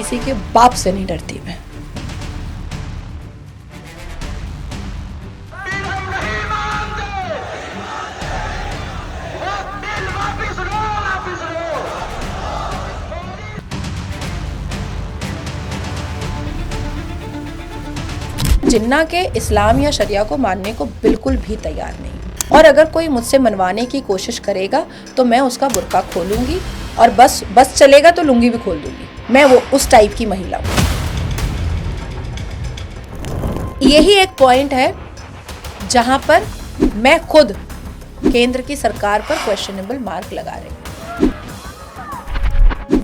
किसी के बाप से नहीं डरती मैं। जिन्ना के इस्लाम या शरिया को मानने को बिल्कुल भी तैयार नहीं, और अगर कोई मुझसे मनवाने की कोशिश करेगा तो मैं उसका बुर्का खोलूंगी, और बस चलेगा तो लुंगी भी खोल दूंगी। मैं वो उस टाइप की महिला हूँ। यही एक पॉइंट है जहां पर मैं खुद केंद्र की सरकार पर क्वेश्चनेबल मार्क लगा रही हूँ।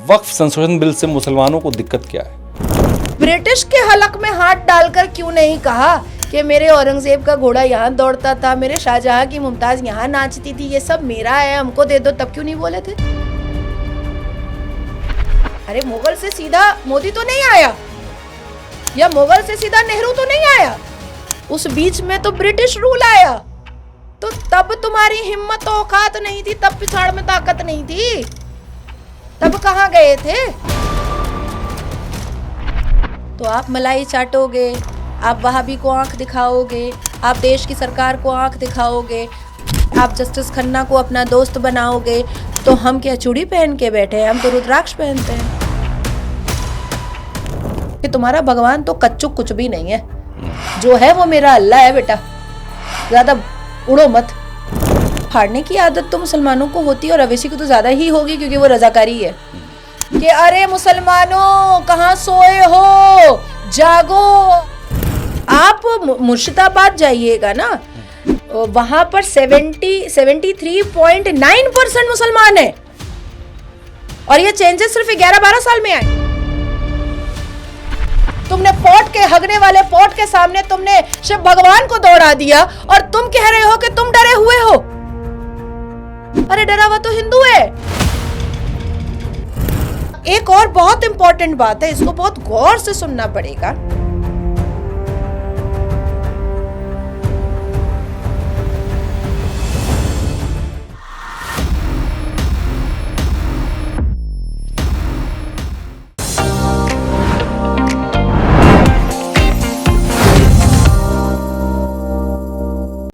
वक्फ संशोधन बिल से मुसलमानों को दिक्कत क्या है? ब्रिटिश के हलक में हाथ डालकर क्यों नहीं कहा कि मेरे औरंगजेब का घोड़ा यहाँ दौड़ता था, मेरे शाहजहां की मुमताज यहाँ नाचती थी, ये सब मेरा है, हमको दे दो। तब क्यों नहीं बोले थे? अरे मुगल से सीधा मोदी तो नहीं आया, या मुगल से सीधा नेहरू तो नहीं आया, उस बीच में तो ब्रिटिश रूल आया। तो तब तुम्हारी हिम्मत औकात नहीं थी, तब पिछाड़ में ताकत नहीं थी, तब कहाँ गए थे? तो आप मलाई चाटोगे, आप वहाबी को आंख दिखाओगे, आप देश की सरकार को आंख दिखाओगे, आप जस्टिस खन्ना को अपना दोस्त बनाओगे, तो हम क्या चूड़ी पहन के बैठे हैं? हम तो रुद्राक्ष पहनते हैं। कि तुम्हारा भगवान तो कच्चू कुछ भी नहीं है, जो है वो मेरा अल्लाह है बेटा, ज्यादा उड़ो मत। फाड़ने की आदत तो मुसलमानों को होती है, और अवैसी को तो ज्यादा ही होगी, क्योंकि वो रजाकारी है कि अरे मुसलमानों कहाँ सोए हो, जागो। आप मुर्शिदाबाद जाइएगा ना, वहां पर 73.9% मुसलमान है, और ये चेंजेस सिर्फ 11-12 साल में आए। तुमने पॉट के हगने वाले पॉट के सामने तुमने शिव भगवान को दौड़ा दिया, और तुम कह रहे हो कि तुम डरे हुए हो। अरे डरा हुआ तो हिंदू है। एक और बहुत इंपॉर्टेंट बात है, इसको बहुत गौर से सुनना पड़ेगा।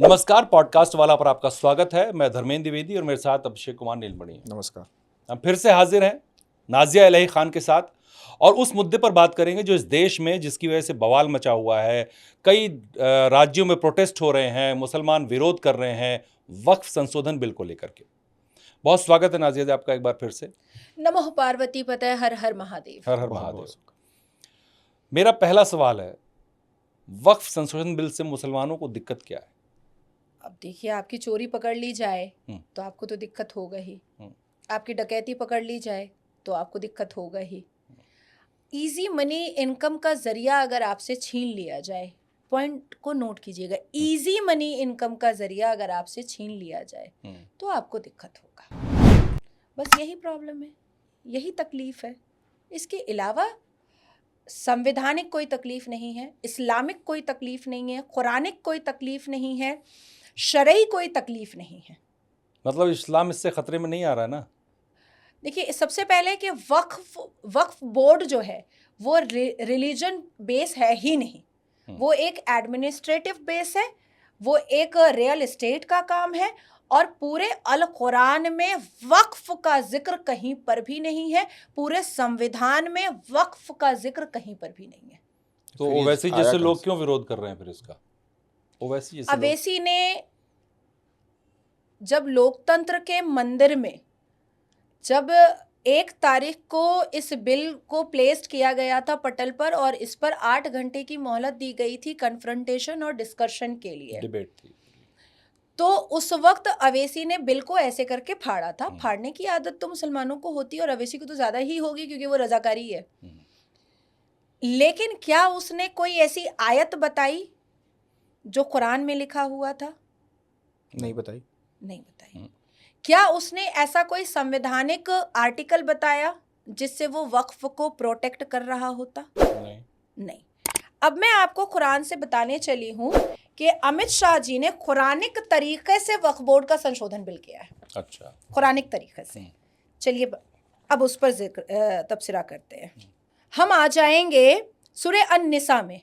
नमस्कार, पॉडकास्ट वाला पर आपका स्वागत है। मैं धर्मेंद्र द्विवेदी और मेरे साथ अभिषेक कुमार नीलमणि। नमस्कार। हम फिर से हाजिर हैं नाजिया इलाही खान के साथ, और उस मुद्दे पर बात करेंगे जो इस देश में, जिसकी वजह से बवाल मचा हुआ है, कई राज्यों में प्रोटेस्ट हो रहे हैं, मुसलमान विरोध कर रहे हैं वक्फ संशोधन बिल को लेकर के। बहुत स्वागत है नाजिया जी आपका एक बार फिर से। नमः पार्वती पतये हर हर महादेव। हर हर महादेव। मेरा पहला सवाल है, वक्फ संशोधन बिल से मुसलमानों को दिक्कत क्या है? अब देखिए, आपकी चोरी पकड़ ली जाए तो आपको तो दिक्कत होगा ही, आपकी डकैती पकड़ ली जाए तो आपको दिक्कत होगा ही। इजी मनी इनकम का जरिया अगर आपसे छीन लिया जाए, पॉइंट को नोट कीजिएगा, इजी मनी इनकम का जरिया अगर आपसे छीन लिया जाए तो आपको दिक्कत होगा। बस यही प्रॉब्लम है, यही तकलीफ है। इसके अलावा संवैधानिक कोई तकलीफ नहीं है, इस्लामिक कोई तकलीफ नहीं है, कुरानिक कोई तकलीफ नहीं है, शरई कोई तकलीफ नहीं है। मतलब इस्लाम इससे खतरे में नहीं आ रहा है ना? देखिए, सबसे पहले कि वक्फ बोर्ड जो है वो रिलीजन बेस है ही नहीं, वो एक एडमिनिस्ट्रेटिव बेस है, वो एक रियल एस्टेट का काम है, और पूरे अल कुरान में वक्फ का जिक्र कहीं पर भी नहीं है, पूरे संविधान में वक्फ का जिक्र कहीं पर भी नहीं है। तो ओवैसी जैसे लोग क्यों विरोध कर रहे हैं फिर इसका? अवैसी ने जब लोकतंत्र के मंदिर में जब 1 तारीख को इस बिल को प्लेस्ड किया गया था पटल पर, और इस पर 8 घंटे की मोहलत दी गई थी कन्फ्रंटेशन और डिस्कशन के लिए, डिबेट थी, तो उस वक्त अवैसी ने बिल को ऐसे करके फाड़ा था। फाड़ने की आदत तो मुसलमानों को होती है, और अवैसी को तो ज्यादा ही होगी, क्योंकि वो रजाकारी है। लेकिन क्या उसने कोई ऐसी आयत बताई जो कुरान में लिखा हुआ था? नहीं बताई। क्या उसने ऐसा कोई संवैधानिक आर्टिकल बताया जिससे वो वक्फ को प्रोटेक्ट कर रहा होता? नहीं। अब मैं आपको कुरान से बताने चली हूँ कि अमित शाह जी ने कुरानिक तरीके से वक्फ बोर्ड का संशोधन बिल किया है। अच्छा, कुरानिक तरीके से। चलिए अब उस पर जिक्र तबसरा करते हैं। हम आ जाएंगे सूरह अन-निसा में,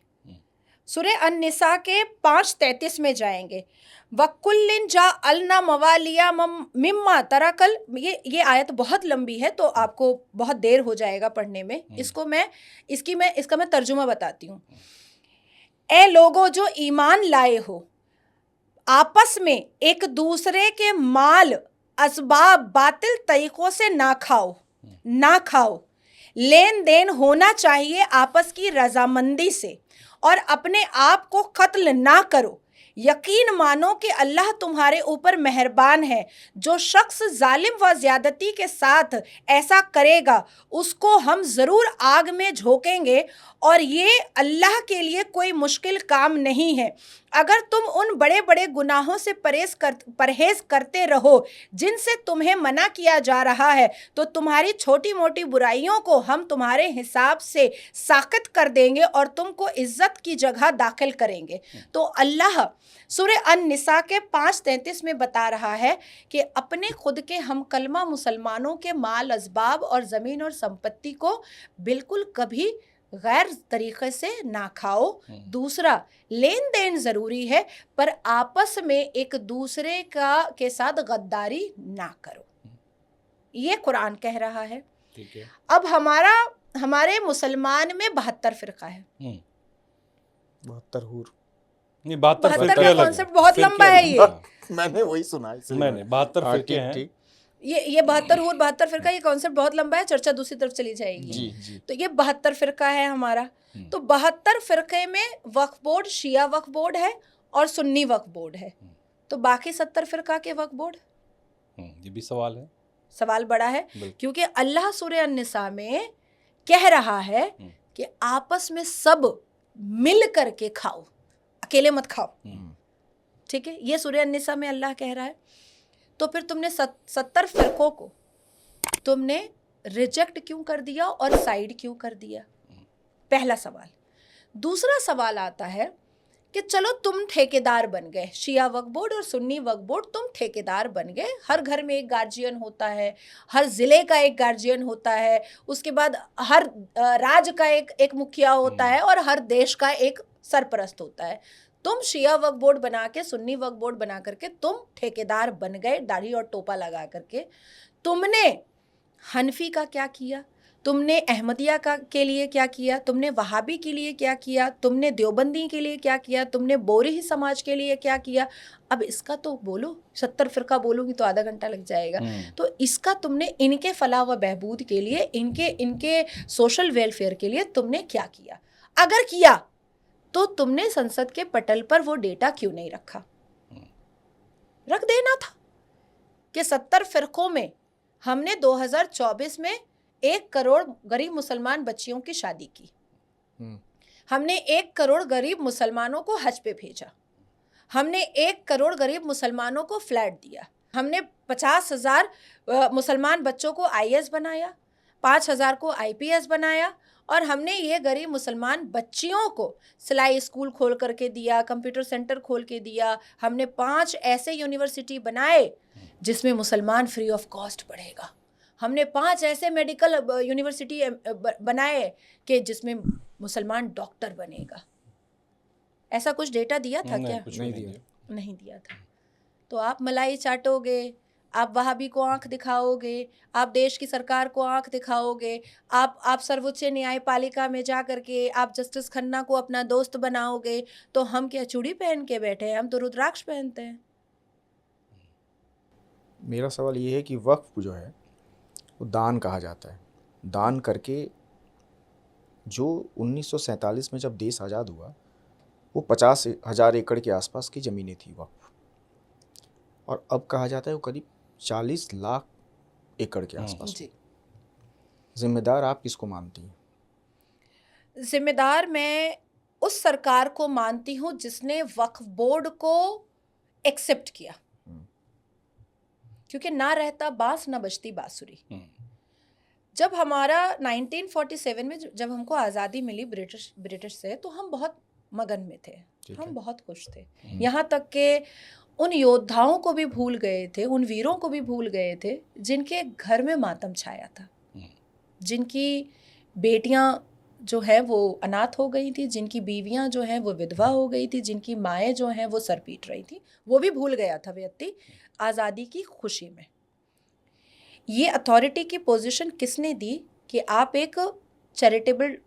सूरह अन-निसा के 5:33 में जाएंगे। वकुल्लिन जाअलना मवालिया मिम्मा तरकल, ये आयत बहुत लंबी है तो आपको बहुत देर हो जाएगा पढ़ने में। इसका मैं तर्जुमा बताती हूँ। ए लोगो जो ईमान लाए हो, आपस में एक दूसरे के माल असबाब बातिल तरीकों से ना खाओ। लेन देन होना चाहिए आपस की रजामंदी से, और अपने आप को कत्ल ना करो। यकीन मानो कि अल्लाह तुम्हारे ऊपर मेहरबान है। जो शख्स जालिम व ज्यादती के साथ ऐसा करेगा उसको हम ज़रूर आग में झोंकेंगे, और ये अल्लाह के लिए कोई मुश्किल काम नहीं है। अगर तुम उन बड़े बड़े गुनाहों से परहेज़ करते रहो जिनसे तुम्हें मना किया जा रहा है, तो तुम्हारी छोटी मोटी बुराइयों को हम तुम्हारे हिसाब से साक़ित कर देंगे और तुमको इज़्ज़त की जगह दाखिल करेंगे। तो अल्लाह सूरह अन-निसा के 5:33 में बता रहा है कि अपने खुद के हम कलमा मुसलमानों के माल असबाब और ज़मीन और संपत्ति को बिल्कुल कभी गैर तरीक़े से ना खाओ। दूसरा, लेन देन ज़रूरी है पर आपस में एक दूसरे के साथ गद्दारी ना करो। ये कुरान कह रहा है। ठीक है। अब हमारे मुसलमान में 72 फ़िरका है। 72 हूर। नहीं, 72 72 फिरके का अलग कॉन्सेप्ट बहुत लंबा है ये। मैंने वही सुना इसलिए मैंने 72 हाँ, फिरके ठीक, हैं। ठीक। ये 72 हूर 72 फ़िरका, ये कॉन्सेप्ट बहुत लंबा है, चर्चा दूसरी तरफ चली जाएगी। जी। तो ये 72 फ़िरका है हमारा। तो 72 फ़िरके में वक्फ बोर्ड शिया वक्फ बोर्ड है और सुन्नी वक्फ बोर्ड है। तो बाकी 70 फ़िरका के वक्फ बोर्ड, ये भी सवाल है। सवाल बड़ा है, बिल्कुल। क्योंकि अल्लाह सूरह अन-निसा में कह रहा है कि आपस में सब मिल करके खाओ, अकेले मत खाओ। ठीक है, ये सूरह अन-निसा में अल्लाह कह रहा है। तो फिर तुमने 70 फ़िरकों को तुमने रिजेक्ट क्यों कर दिया और साइड क्यों कर दिया? पहला सवाल। दूसरा सवाल आता है कि चलो तुम ठेकेदार बन गए, शिया वक्फ बोर्ड और सुन्नी वक्फ बोर्ड, तुम ठेकेदार बन गए। हर घर में एक गार्जियन होता है, हर ज़िले का एक गार्जियन होता है, उसके बाद हर राज्य का एक मुखिया होता है और हर देश का एक सरपरस्त होता है। तुम शिया वक्फ बोर्ड बना के, सुन्नी वक्फ बोर्ड बना करके तुम ठेकेदार बन गए, दाढ़ी और टोपा लगा करके। तुमने हनफी का क्या किया? तुमने अहमदिया के लिए क्या किया? तुमने वहाबी के लिए क्या किया? तुमने देवबंदी के लिए क्या किया? तुमने बोरी समाज के लिए क्या किया? अब इसका तो बोलो, 70 फ़िरका बोलूँगी तो आधा घंटा लग जाएगा। तो इसका तुमने इनके फलाह व बहबूद के लिए, इनके सोशल वेलफेयर के लिए तुमने क्या किया? अगर किया तो तुमने संसद के पटल पर वो डेटा क्यों नहीं रखा? रख देना था कि 70 फ़िरकों में हमने 2024 में 1 करोड़ गरीब मुसलमान बच्चियों की शादी की, हमने 1 करोड़ गरीब मुसलमानों को हज पे भेजा, हमने 1 करोड़ गरीब मुसलमानों को फ्लैट दिया, हमने 50,000 मुसलमान बच्चों को IAS बनाया, 5,000 को IPS बनाया, और हमने ये गरीब मुसलमान बच्चियों को सिलाई स्कूल खोल करके दिया, कंप्यूटर सेंटर खोल के दिया। हमने 5 ऐसे यूनिवर्सिटी बनाए जिसमें मुसलमान फ्री ऑफ कॉस्ट पढ़ेगा। हमने 5 ऐसे मेडिकल यूनिवर्सिटी बनाए कि जिसमें मुसलमान डॉक्टर बनेगा। ऐसा कुछ डेटा दिया था क्या? नहीं दिया था। तो आप मलाई चाटोगे, आप वहाबी को आंख दिखाओगे, आप देश की सरकार को आंख दिखाओगे, आप सर्वोच्च न्यायपालिका में जा करके आप जस्टिस खन्ना को अपना दोस्त बनाओगे, तो हम क्या चूड़ी पहन के बैठे हैं? हम तो रुद्राक्ष पहनते हैं। मेरा सवाल ये है कि वक्फ जो है वो दान कहा जाता है। दान करके जो 1947 में जब देश आज़ाद हुआ, वो 50,000 एकड़ के आसपास की ज़मीनें थी वक्फ, और अब कहा जाता है वो करीब 40 लाख एकड़ के आसपास। जिम्मेदार आप किसको मानती हैं? जिम्मेदार मैं उस सरकार को मानती हूँ जिसने वक्फ बोर्ड को एक्सेप्ट किया, क्योंकि ना रहता बांस ना बजती बांसुरी। जब हमारा 1947 में जब हमको आज़ादी मिली ब्रिटिश से, तो हम बहुत मगन में थे, हम बहुत खुश थे। यहाँ तक के उन योद्धाओं को भी भूल गए थे, उन वीरों को भी भूल गए थे जिनके घर में मातम छाया था, जिनकी बेटियां जो है वो अनाथ हो गई थी, जिनकी बीवियां जो हैं वो विधवा हो गई थी, जिनकी माएँ जो हैं वो सर पीट रही थी, वो भी भूल गया था व्यक्ति आज़ादी की खुशी में। ये अथॉरिटी की पोजीशन किसने दी कि आप एक चैरिटेबल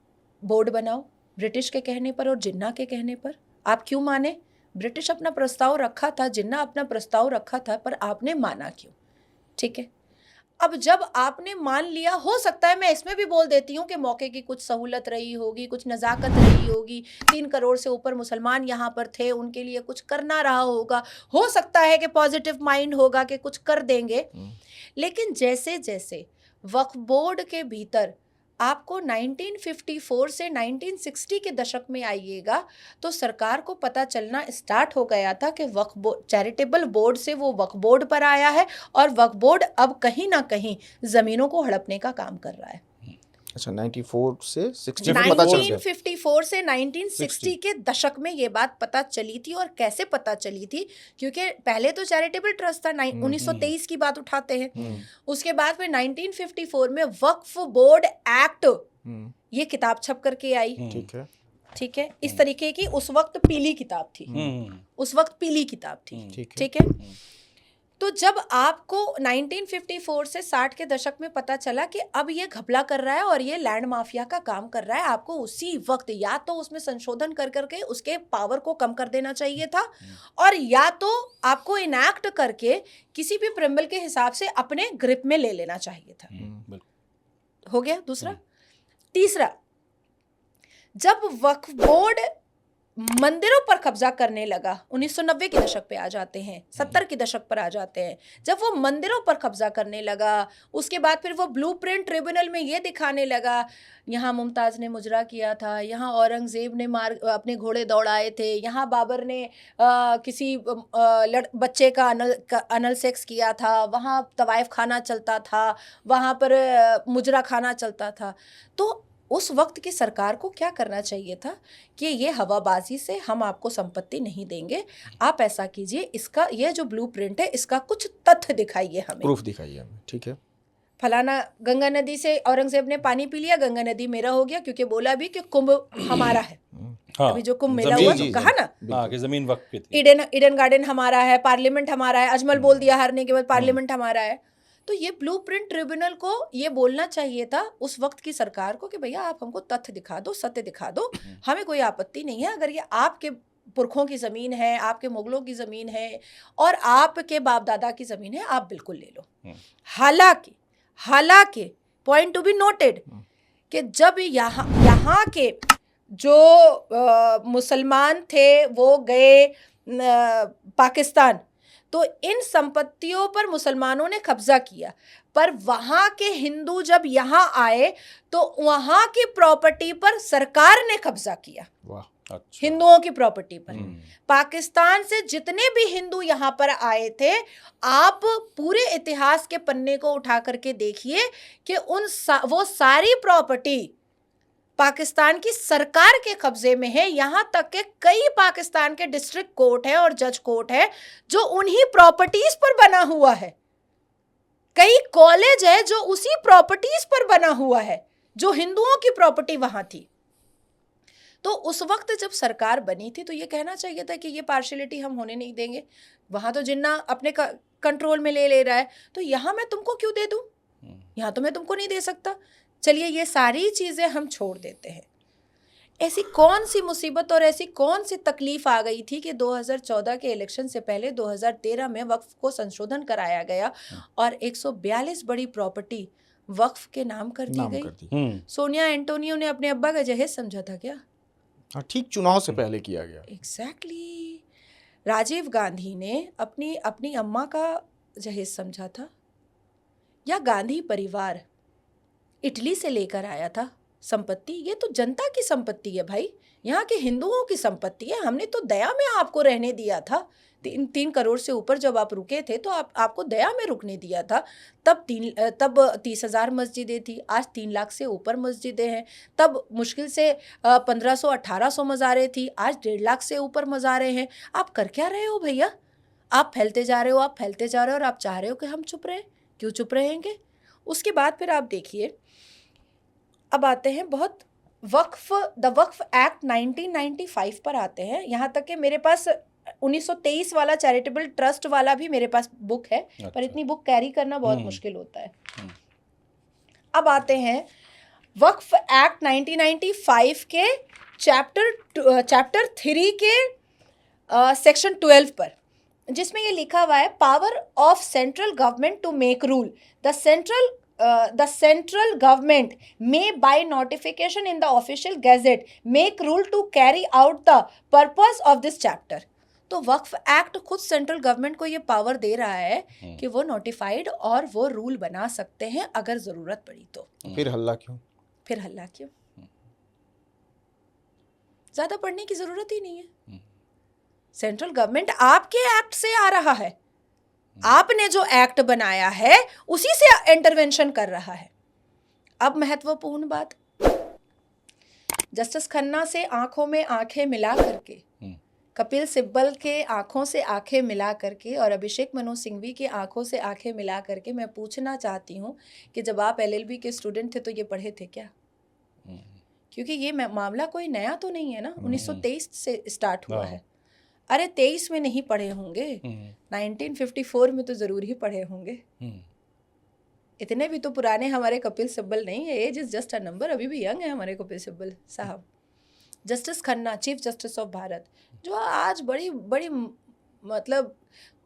बोर्ड बनाओ ब्रिटिश के कहने पर और जिन्ना के कहने पर? आप क्यों माने? ब्रिटिश अपना प्रस्ताव रखा था, जिन्ना अपना प्रस्ताव रखा था, पर आपने माना क्यों? ठीक है, अब जब आपने मान लिया, हो सकता है मैं इसमें भी बोल देती हूँ कि मौके की कुछ सहूलत रही होगी, कुछ नज़ाकत रही होगी, 3 करोड़ से ऊपर मुसलमान यहाँ पर थे, उनके लिए कुछ करना रहा होगा, हो सकता है कि पॉजिटिव माइंड होगा कि कुछ कर देंगे। लेकिन जैसे जैसे वक्फ बोर्ड के भीतर आपको 1954 से 1960 के दशक में आइएगा तो सरकार को पता चलना स्टार्ट हो गया था कि वक्फ बोर्ड, चैरिटेबल बोर्ड से वो वक्फ बोर्ड पर आया है और वक्फ बोर्ड अब कहीं ना कहीं ज़मीनों को हड़पने का काम कर रहा है। अच्छा, 94 से 60 में पता चल गया। 1954 से 1960 के दशक में ये बात पता चली थी। और कैसे पता चली थी? क्योंकि पहले तो चैरिटेबल ट्रस्ट था, 1923 की बात उठाते हैं, उसके बाद फिर 1954 में वक्फ बोर्ड एक्ट ये किताब छप करके आई। ठीक है, इस तरीके की उस वक्त पीली किताब थी, उस वक्त पीली किताब थी। ठीक है, तो जब आपको 1954 से 60 के दशक में पता चला कि अब ये घपला कर रहा है और ये लैंड माफिया का काम कर रहा है, आपको उसी वक्त या तो उसमें संशोधन कर करके उसके पावर को कम कर देना चाहिए था, और या तो आपको इनैक्ट करके किसी भी प्रेम्बल के हिसाब से अपने ग्रिप में ले लेना चाहिए था। हो गया दूसरा। तीसरा, जब वक्फ बोर्ड मंदिरों पर कब्जा करने लगा, 1990 के दशक पे आ जाते हैं, 70 के दशक पर आ जाते हैं, जब वो मंदिरों पर कब्जा करने लगा, उसके बाद फिर वो ब्लूप्रिंट ट्रिब्यूनल में ये दिखाने लगा यहाँ मुमताज़ ने मुजरा किया था, यहाँ औरंगज़ेब ने अपने घोड़े दौड़ाए थे, यहाँ बाबर ने किसी बच्चे का अनल सेक्स किया था, वहाँ तवाइफ खाना चलता था, वहाँ पर मुजरा खाना चलता था। तो उस वक्त की सरकार को क्या करना चाहिए था कि ये हवाबाजी से हम आपको संपत्ति नहीं देंगे, आप ऐसा कीजिए, इसका ये जो ब्लूप्रिंट है इसका कुछ तथ्य दिखाइए हमें, प्रूफ दिखाइए हमें। ठीक है, फलाना गंगा नदी से औरंगजेब ने पानी पी लिया, गंगा नदी मेरा हो गया, क्योंकि बोला भी कि कुंभ हमारा है। हाँ, अभी जो कुंभ मेला हुआ तो कहा ना, हाँ, कि जमीन वक्त की थी। ईडन गार्डन हमारा है, पार्लियामेंट हमारा है, अजमल बोल दिया हारने के बाद पार्लियामेंट हमारा है। तो ये ब्लूप्रिंट ट्रिब्यूनल को ये बोलना चाहिए था उस वक्त की सरकार को कि भैया आप हमको तथ्य दिखा दो, सत्य दिखा दो, हमें कोई आपत्ति नहीं है, अगर ये आपके पुरखों की ज़मीन है, आपके मुगलों की ज़मीन है और आपके बाप दादा की ज़मीन है, आप बिल्कुल ले लो। हालांकि पॉइंट टू बी नोटेड कि जब यहाँ के जो मुसलमान थे वो गए पाकिस्तान, तो इन संपत्तियों पर मुसलमानों ने कब्जा किया, पर वहाँ के हिंदू जब यहाँ आए तो वहाँ की प्रॉपर्टी पर सरकार ने कब्जा किया। वाह, अच्छा। हिंदुओं की प्रॉपर्टी पर। पाकिस्तान से जितने भी हिंदू यहाँ पर आए थे, आप पूरे इतिहास के पन्ने को उठा करके देखिए कि वो सारी प्रॉपर्टी पाकिस्तान की सरकार के कब्जे में है। यहाँ तक कि कई पाकिस्तान के डिस्ट्रिक्ट कोर्ट है और जज कोर्ट है जो उन्हीं प्रॉपर्टीज पर बना हुआ है, कई कॉलेज है जो उसी प्रॉपर्टीज पर बना हुआ है जो हिंदुओं की प्रॉपर्टी वहां थी। तो उस वक्त जब सरकार बनी थी तो ये कहना चाहिए था कि ये पार्शियलिटी हम होने नहीं देंगे, वहां तो जिन्ना अपने कंट्रोल में ले रहा है, तो यहाँ मैं तुमको क्यों दे दूं, यहाँ तो मैं तुमको नहीं दे सकता। चलिए ये सारी चीज़ें हम छोड़ देते हैं। ऐसी कौन सी मुसीबत और ऐसी कौन सी तकलीफ आ गई थी कि 2014 के इलेक्शन से पहले 2013 में वक्फ को संशोधन कराया गया और 142 बड़ी प्रॉपर्टी वक्फ के नाम कर दी गई। सोनिया एंटोनियो ने अपने अब्बा का जहेज समझा था क्या? हाँ, ठीक चुनाव से पहले किया गया। एग्जैक्टली। राजीव गांधी ने अपनी अम्मा का जहेज समझा था, या गांधी परिवार इटली से लेकर आया था संपत्ति? ये तो जनता की संपत्ति है भाई, यहाँ के हिंदुओं की संपत्ति है। हमने तो दया में आपको रहने दिया था, 3 करोड़ से ऊपर जब आप रुके थे तो आपको दया में रुकने दिया था। तब 30,000 मस्जिदें थी, आज 3 लाख से ऊपर मस्जिदें हैं। तब मुश्किल से 1500-1800 मज़ारें थी, आज 1.5 लाख से ऊपर मज़ारें हैं। आप कर क्या रहे हो भैया? आप फैलते जा रहे हो, आप फैलते जा रहे हो, और आप चाह रहे हो कि हम चुप रहें। क्यों चुप रहेंगे? उसके बाद फिर आप देखिए, अब आते हैं बहुत द वक्फ एक्ट 1995 पर आते हैं। यहाँ तक कि मेरे पास 1923 वाला चैरिटेबल ट्रस्ट वाला भी मेरे पास बुक है, पर इतनी बुक कैरी करना बहुत मुश्किल होता है। अब आते हैं वक्फ एक्ट 1995 के चैप्टर 3 के सेक्शन 12 पर, जिसमें ये लिखा हुआ है, power of central government to make rule. The central government may by notification in the official gazette make rule to carry out the purpose of this chapter। तो वक्फ एक्ट खुद सेंट्रल गवर्नमेंट को ये पावर दे रहा है कि वो notified और वो रूल बना सकते हैं अगर जरूरत पड़ी तो। फिर हल्ला क्यों? ज्यादा पढ़ने की जरूरत ही नहीं है। सेंट्रल गवर्नमेंट आपके एक्ट से आ रहा है, आपने जो एक्ट बनाया है उसी से इंटरवेंशन कर रहा है। अब महत्वपूर्ण बात, जस्टिस खन्ना से आंखों में आंखें मिला करके, कपिल सिब्बल के आंखों से आंखें मिला करके और अभिषेक मनु सिंघवी के आंखों से आंखें मिला करके मैं पूछना चाहती हूँ कि जब आप एलएलबी के स्टूडेंट थे तो ये पढ़े थे क्या? क्योंकि ये मामला कोई नया तो नहीं है ना, 1923 से स्टार्ट हुआ है। अरे 23 में नहीं पढ़े होंगे, 1954 में तो जरूर ही पढ़े होंगे। इतने भी तो पुराने हमारे कपिल सिब्बल नहीं है, age is just a number, अभी भी यंग है हमारे कपिल सिब्बल साहब। Justice Khanna, chief justice of Bharat, जो आज बड़ी बड़ी मतलब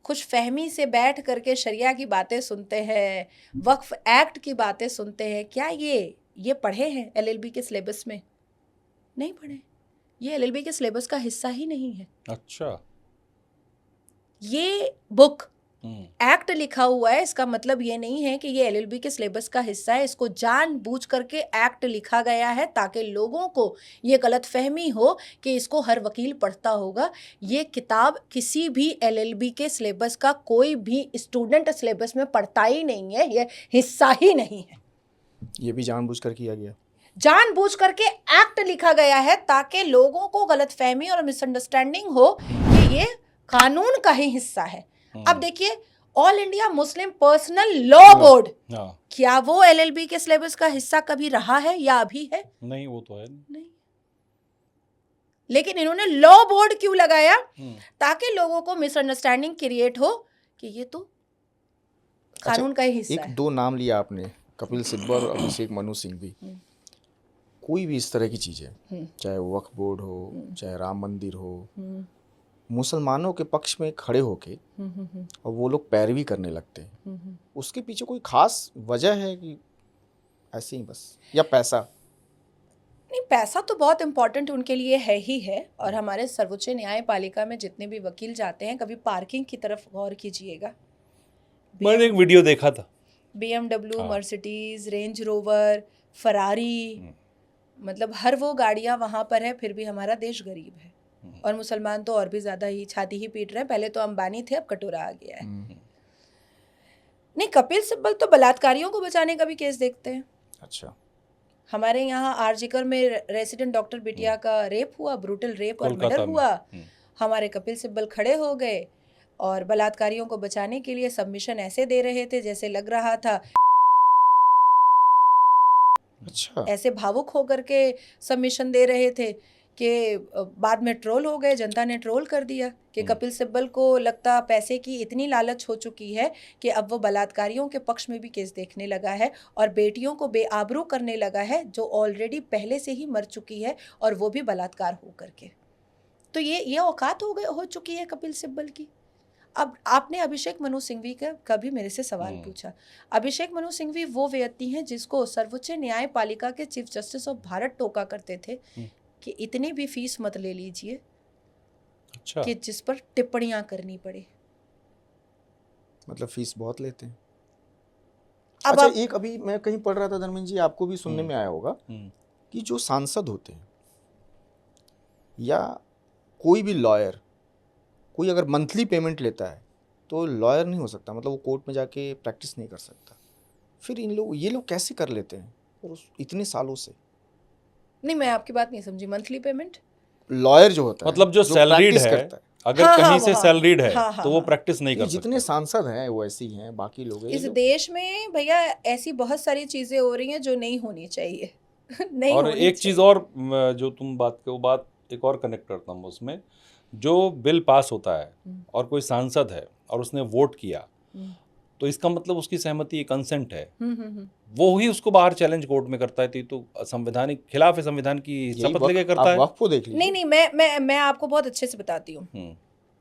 खुशफहमी से बैठ करके शरिया की बातें सुनते हैं, वक्फ एक्ट की बातें सुनते हैं, क्या ये पढ़े हैं एलएलबी के सिलेबस में? नहीं पढ़े, ये एलएलबी के सिलेबस का हिस्सा ही नहीं है। अच्छा, ये बुक एक्ट लिखा हुआ है, इसका मतलब ये नहीं है कि ये एलएलबी के सिलेबस का हिस्सा है। इसको जानबूझ करके एक्ट लिखा गया है ताकि लोगों को ये गलतफहमी हो कि इसको हर वकील पढ़ता होगा। ये किताब किसी भी एलएलबी के सिलेबस का कोई भी स्टूडेंट सिलेबस में पढ़ता ही नहीं है, ये हिस्सा ही नहीं है। ये भी जानबूझ कर किया गया, जानबूझ करके एक्ट लिखा गया है ताकि लोगों को गलतफहमी और मिसअंडरस्टैंडिंग हो कि ये कानून का ही हिस्सा है। अब देखिए, all India Muslim personal law board, क्या वो एलएलबी के सिलेबस का हिस्सा कभी रहा है या अभी है? नहीं, वो तो है नहीं। लेकिन इन्होंने लॉ बोर्ड क्यों लगाया? ताकि लोगों को मिसअंडरस्टैंडिंग क्रिएट हो कि ये तो कानून का ही हिस्सा है। एक दो नाम लिया आपने, कपिल सिब्बल और अभिषेक मनु सिंघवी। कोई भी इस तरह की चीजें, चाहे वक्फ बोर्ड हो, चाहे राम मंदिर हो, मुसलमानों के पक्ष में खड़े होके और वो लोग पैरवी करने लगते हैं, उसके पीछे कोई खास वजह है कि ऐसे ही बस, या पैसा? नहीं, पैसा तो बहुत इम्पोर्टेंट उनके लिए है ही है। और हमारे सर्वोच्च न्यायपालिका में जितने भी वकील जाते हैं, कभी पार्किंग की तरफ गौर कीजिएगा। मैंने एक वीडियो देखा था, BMW, Mercedes, range rover, Ferrari, मतलब हर वो गाड़ियां वहां पर है, फिर भी हमारा देश गरीब है। और मुसलमान तो और भी ज्यादा ही छाती ही पीट रहे हैं। पहले तो अंबानी थे, अब कटोरा आ गया है। नहीं, कपिल सिब्बल तो बलात्कारियों को बचाने का भी केस देखते हैं। अच्छा, हमारे यहाँ आरजीकर में रेसिडेंट डॉक्टर बिटिया का रेप हुआ, ब्रूटल रेप और मर्डर हुआ। हमारे कपिल सिब्बल खड़े हो गए और बलात्कारियों को बचाने के लिए सबमिशन ऐसे दे रहे थे जैसे लग रहा था अच्छा, ऐसे भावुक होकर के सबमिशन दे रहे थे कि बाद में ट्रोल हो गए, जनता ने ट्रोल कर दिया कि कपिल सिब्बल को लगता पैसे की इतनी लालच हो चुकी है कि अब वो बलात्कारियों के पक्ष में भी केस देखने लगा है और बेटियों को बेआबरू करने लगा है जो ऑलरेडी पहले से ही मर चुकी है, और वो भी बलात्कार हो करके। तो ये औकात हो चुकी है कपिल सिब्बल की। अब आपने अभिषेक मनु सिंघवी का कभी मेरे से सवाल पूछा। अभिषेक मनु सिंघवी वो व्यक्ति हैं जिसको सर्वोच्च न्यायपालिका के चीफ जस्टिस ऑफ भारत टोका करते थे कि इतनी भी फीस मत ले लीजिए अच्छा, कि जिस पर टिप्पणियां करनी पड़े। मतलब फीस बहुत लेते हैं। अब अच्छा, एक अभी मैं कहीं पढ़ रहा था धर्मेंद्र जी, आपको भी सुनने में आया होगा कि जो सांसद होते हैं या कोई भी लॉयर, कोई अगर मंथली पेमेंट लेता है तो लॉयर नहीं हो सकता, मतलब वो कोर्ट में जाके प्रैक्टिस नहीं कर सकता। फिर ये लोग कैसे कर लेते हैं और इतने सालों से? नहीं, मैं आपकी बात नहीं समझी। मंथली पेमेंट, लॉयर जो होता है, मतलब जो सैलरीड है, अगर कहीं से सैलरीड है तो वो प्रैक्टिस नहीं कर सकता। जितने सांसद हैं वो ऐसे ही हैं, बाकी लोग इस देश में भैया ऐसी बहुत सारी चीजें हो रही हैं जो नहीं होनी चाहिए। नहीं और होनी एक चीज़ और जो तुम बात के वो बात एक और कनेक्ट करता हूँ उसमें, जो बिल पास होता है और कोई सांसद है और उसने वोट किया, तो इसका मतलब उसकी सहमति, कंसेंट है, वो ही उसको बाहर चैलेंज कोर्ट में करता है, तो संवैधानिक खिलाफ है, संविधान की शपथ लेके करता है। आप वक्फ को देख लीजिए। नहीं, मैं आपको बहुत अच्छे से बताती हूँ।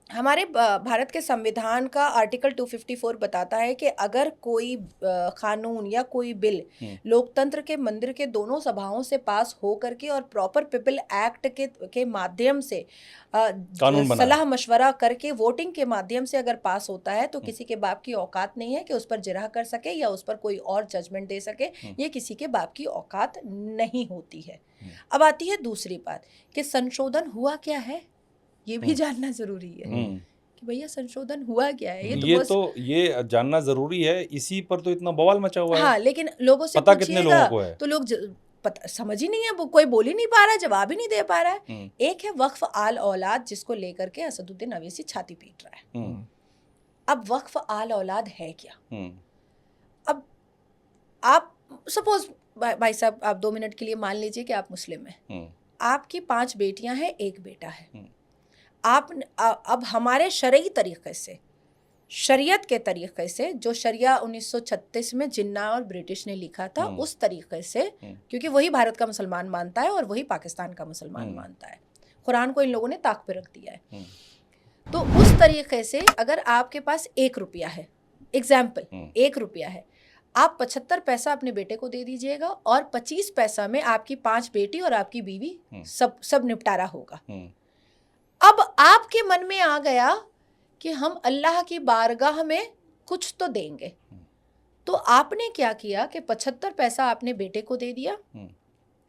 हमारे भारत के संविधान का आर्टिकल 254 बताता है कि अगर कोई कानून या कोई बिल लोकतंत्र के मंदिर के दोनों सभाओं से पास हो करके और प्रॉपर पीपल एक्ट के माध्यम से सलाह मशवरा करके वोटिंग के माध्यम से अगर पास होता है, तो किसी के बाप की औकात नहीं है कि उस पर जिरह कर सके या उस पर कोई और जजमेंट दे सके। ये किसी के बाप की औकात नहीं होती है। अब आती है दूसरी बात कि संशोधन हुआ क्या है, ये भी जानना जरूरी है कि भैया संशोधन हुआ क्या है। ये जानना जरूरी है, इसी पर तो इतना बवाल मचा हुआ है। हाँ, लेकिन लोगों से पता कितने लोगों को है, तो लोग समझ ही नहीं है, वो कोई बोल ही नहीं पा रहा है, जवाब ही नहीं दे पा रहा है। एक है वक्फ आल औलाद, जिसको लेकर के असदुद्दीन अवैसी छाती पीट रहा है। अब वक्फ आल औलाद है क्या? अब आप सपोज भाई साहब, आप 2 मिनट के लिए मान लीजिए कि आप मुस्लिम हैं, आपकी 5 बेटियां हैं, 1 बेटा है। आप अब हमारे शरई तरीक़े से, शरीयत के तरीक़े से, जो शरिया 1936 में जिन्ना और ब्रिटिश ने लिखा था, उस तरीक़े से, क्योंकि वही भारत का मुसलमान मानता है और वही पाकिस्तान का मुसलमान मानता है, कुरान को इन लोगों ने ताक पे रख दिया है। तो उस तरीक़े से अगर आपके पास 1 रुपया है, एग्जाम्पल 1 रुपया है, आप 75 पैसा अपने बेटे को दे दीजिएगा और 25 पैसा में आपकी 5 बेटी और आपकी बीवी सब निपटारा होगा। अब आपके मन में आ गया कि हम अल्लाह की बारगाह में कुछ तो देंगे, तो आपने क्या किया कि 75 पैसा आपने बेटे को दे दिया,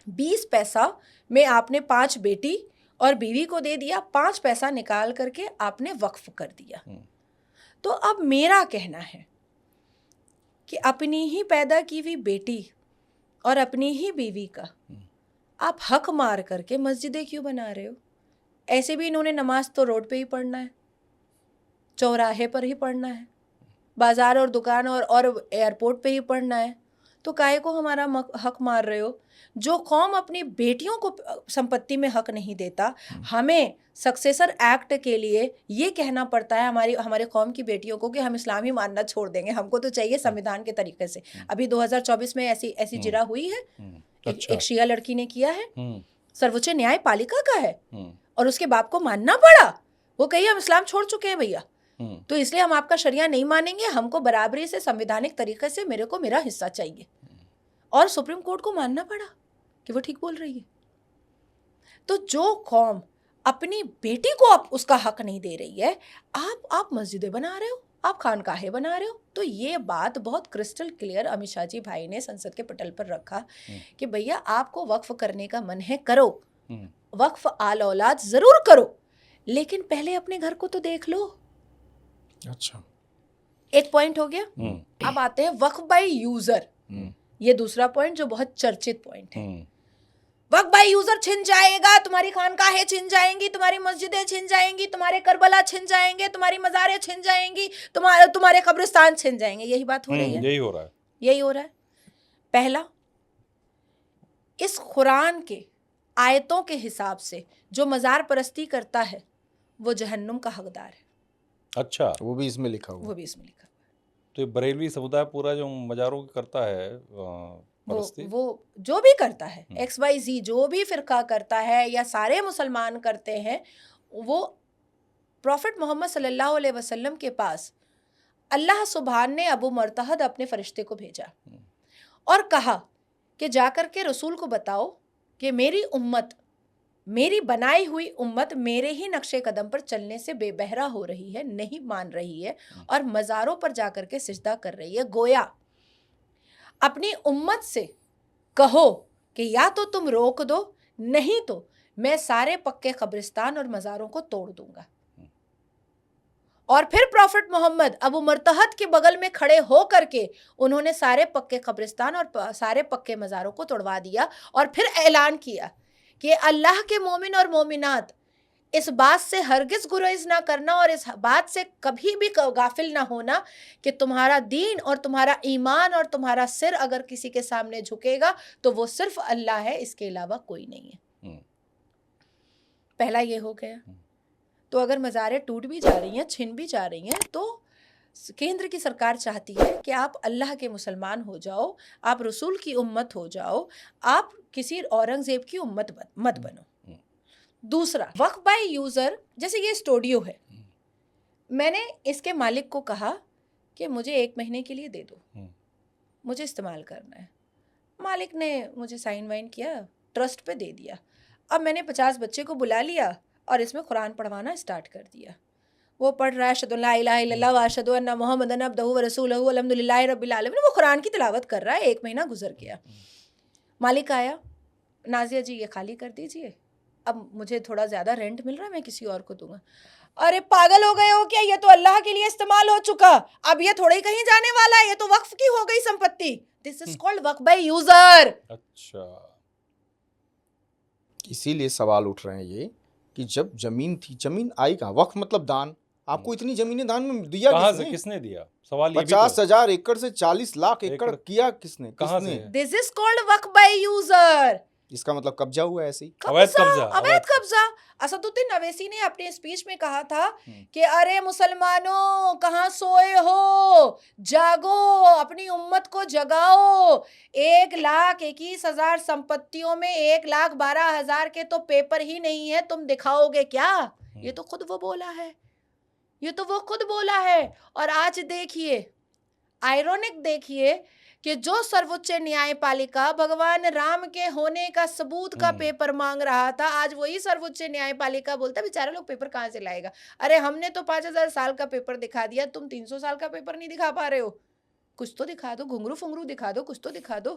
20 पैसा में आपने 5 बेटी और बीवी को दे दिया, 5 पैसा निकाल करके आपने वक्फ कर दिया। तो अब मेरा कहना है कि अपनी ही पैदा की हुई बेटी और अपनी ही बीवी का आप हक मार करके मस्जिदें क्यों बना रहे हो? ऐसे भी इन्होंने नमाज तो रोड पे ही पढ़ना है, चौराहे पर ही पढ़ना है, बाज़ार और दुकान और एयरपोर्ट पे ही पढ़ना है, तो काहे को हमारा हक मार रहे हो? जो कौम अपनी बेटियों को संपत्ति में हक नहीं देता, हमें सक्सेसर एक्ट के लिए ये कहना पड़ता है हमारे कौम की बेटियों को कि हम इस्लाम ही मानना छोड़ देंगे, हमको तो चाहिए संविधान के तरीके से। अभी 2024 में ऐसी जिरा हुई है, एक शिया लड़की ने किया है, सर्वोच्च न्यायपालिका का है, और उसके बाप को मानना पड़ा। वो कही हम इस्लाम छोड़ चुके हैं भैया, तो इसलिए हम आपका शरिया नहीं मानेंगे, हमको बराबरी से संवैधानिक तरीके से मेरे को मेरा हिस्सा चाहिए। और सुप्रीम कोर्ट को मानना पड़ा कि वो ठीक बोल रही है। तो जो कौम अपनी बेटी को आप उसका हक नहीं दे रही है, आप मस्जिदें बना रहे हो, आप खानकाहें बना रहे हो। तो ये बात बहुत क्रिस्टल क्लियर अमित शाह जी भाई ने संसद के पटल पर रखा कि भैया आपको वक्फ करने का मन है, करो, वक्फ आल औलाद जरूर करो, लेकिन पहले अपने घर को तो देख लो। अच्छा, एक पॉइंट हो गया। अब आते हैं वक्फ बाय यूजर, ये दूसरा पॉइंट जो बहुत चर्चित पॉइंट है। वक्फ बाय यूजर छिन जाएगा, तुम्हारी खानकाहें छिन जाएंगी, तुम्हारी मस्जिदें छिन जाएंगी, तुम्हारे करबला छिन जाएंगे, तुम्हारी मज़ारें छिन जाएंगी, तुम्हारे कब्रिस्तान छिन जाएंगे। यही बात हो रही है, यही हो रहा है, यही हो रहा है। पहला, इस कुरान के आयतों के हिसाब से जो मज़ार परस्ती करता है वो जहन्नुम का हकदार है। अच्छा, वो भी इसमें लिखा हुआ है। तो ये बरेलवी समुदाय पूरा जो मज़ारों की करता है वो जो भी करता है, XYZ जो भी फ़िरका करता है या सारे मुसलमान करते हैं, वो प्रॉफिट मोहम्मद सल्लल्लाहु अलैहि वसल्लम के पास अल्लाह सुभान ने अबू मरतहद अपने फ़रिश्ते को भेजा और कहा कि जाकर के रसूल को बताओ कि मेरी उम्मत, मेरी बनाई हुई उम्मत मेरे ही नक्शे कदम पर चलने से बेबहरा हो रही है, नहीं मान रही है और मज़ारों पर जाकर के सिजदा कर रही है। गोया अपनी उम्मत से कहो कि या तो तुम रोक दो, नहीं तो मैं सारे पक्के कब्रिस्तान और मज़ारों को तोड़ दूंगा। और फिर प्रॉफिट मोहम्मद अबू मरतहद के बगल में खड़े हो करके उन्होंने सारे पक्के कब्रिस्तान और सारे पक्के मज़ारों को तोड़वा दिया और फिर ऐलान किया कि अल्लाह के मोमिन और मोमिनात इस बात से हरगिज गुरेज ना करना और इस बात से कभी भी गाफिल ना होना कि तुम्हारा दीन और तुम्हारा ईमान और तुम्हारा सिर अगर किसी के सामने झुकेगा तो वो सिर्फ अल्लाह है, इसके अलावा कोई नहीं है। पहला ये हो गया। तो अगर मज़ारें टूट भी जा रही हैं, छिन भी जा रही हैं, तो केंद्र की सरकार चाहती है कि आप अल्लाह के मुसलमान हो जाओ, आप रसूल की उम्मत हो जाओ, आप किसी औरंगज़ेब की उम्मत मत बनो। दूसरा, वक्फ बाय यूज़र, जैसे ये स्टूडियो है, मैंने इसके मालिक को कहा कि मुझे 1 महीने के लिए दे दो, मुझे इस्तेमाल करना है। मालिक ने मुझे साइन वाइन किया, ट्रस्ट पे दे दिया। अब मैंने 50 बच्चे को बुला लिया और इसमें कुरान पढ़वाना स्टार्ट कर दिया। वो पढ़ रहा है अशहदु ला इलाहा इल्लल्लाह व अशहदु अन्ना मुहम्मदन अब्दुहु व रसूलुहु अल्हम्दुलिल्लाहि रब्बिल आलमीन। वो कुरान की तिलावत कर रहा है। 1 महीना गुजर गया। मालिक आया, नाजिया जी ये खाली कर दीजिए, अब मुझे थोड़ा ज़्यादा रेंट मिल रहा है, मैं किसी और को दूंगा। अरे पागल हो गए हो क्या? ये तो अल्लाह के लिए इस्तेमाल हो चुका, अब ये थोड़ा ही कहीं जाने वाला है, ये तो वक्फ की हो गई संपत्ति। This is called Waqf by user. अच्छा, इसीलिए सवाल उठ रहे हैं ये कि जब जमीन थी, जमीन आई कहाँ? वक्फ मतलब दान। आपको इतनी जमीनें दान में दिया कहाँ किसने? से, किसने दिया? सवाल ये भी 50,000 एकड़ से 40 लाख एकड़ एकड़ किया किसने? कहाँ किसने? से? This is called Waqf by user. इसका मतलब कब्जा हुआ है ऐसे ही। अवैध कब्जा, अवैध कब्जा। असदुद्दीन अवैसी ने अपने स्पीच में कहा था कि अरे मुसलमानों कहाँ सोए हो, जागो, अपनी उम्मत को जगाओ। 1,21,000 संपत्तियों में 1,12,000 के तो पेपर ही नहीं है, तुम दिखाओगे क्या? ये तो खुद वो बोला है, ये तो वो खुद बोला है। और आज देखिए, आयरोनिक देखिए कि जो सर्वोच्च न्यायपालिका भगवान राम के होने का सबूत का पेपर मांग रहा था, आज वही सर्वोच्च न्यायपालिका बोलता है बेचारे लोग पेपर कहाँ से लाएगा। अरे हमने तो 5,000 साल का पेपर दिखा दिया, तुम 300 साल का पेपर नहीं दिखा पा रहे हो। कुछ तो दिखा दो, घुंघरू फुंगरू दिखा दो, कुछ तो दिखा दो।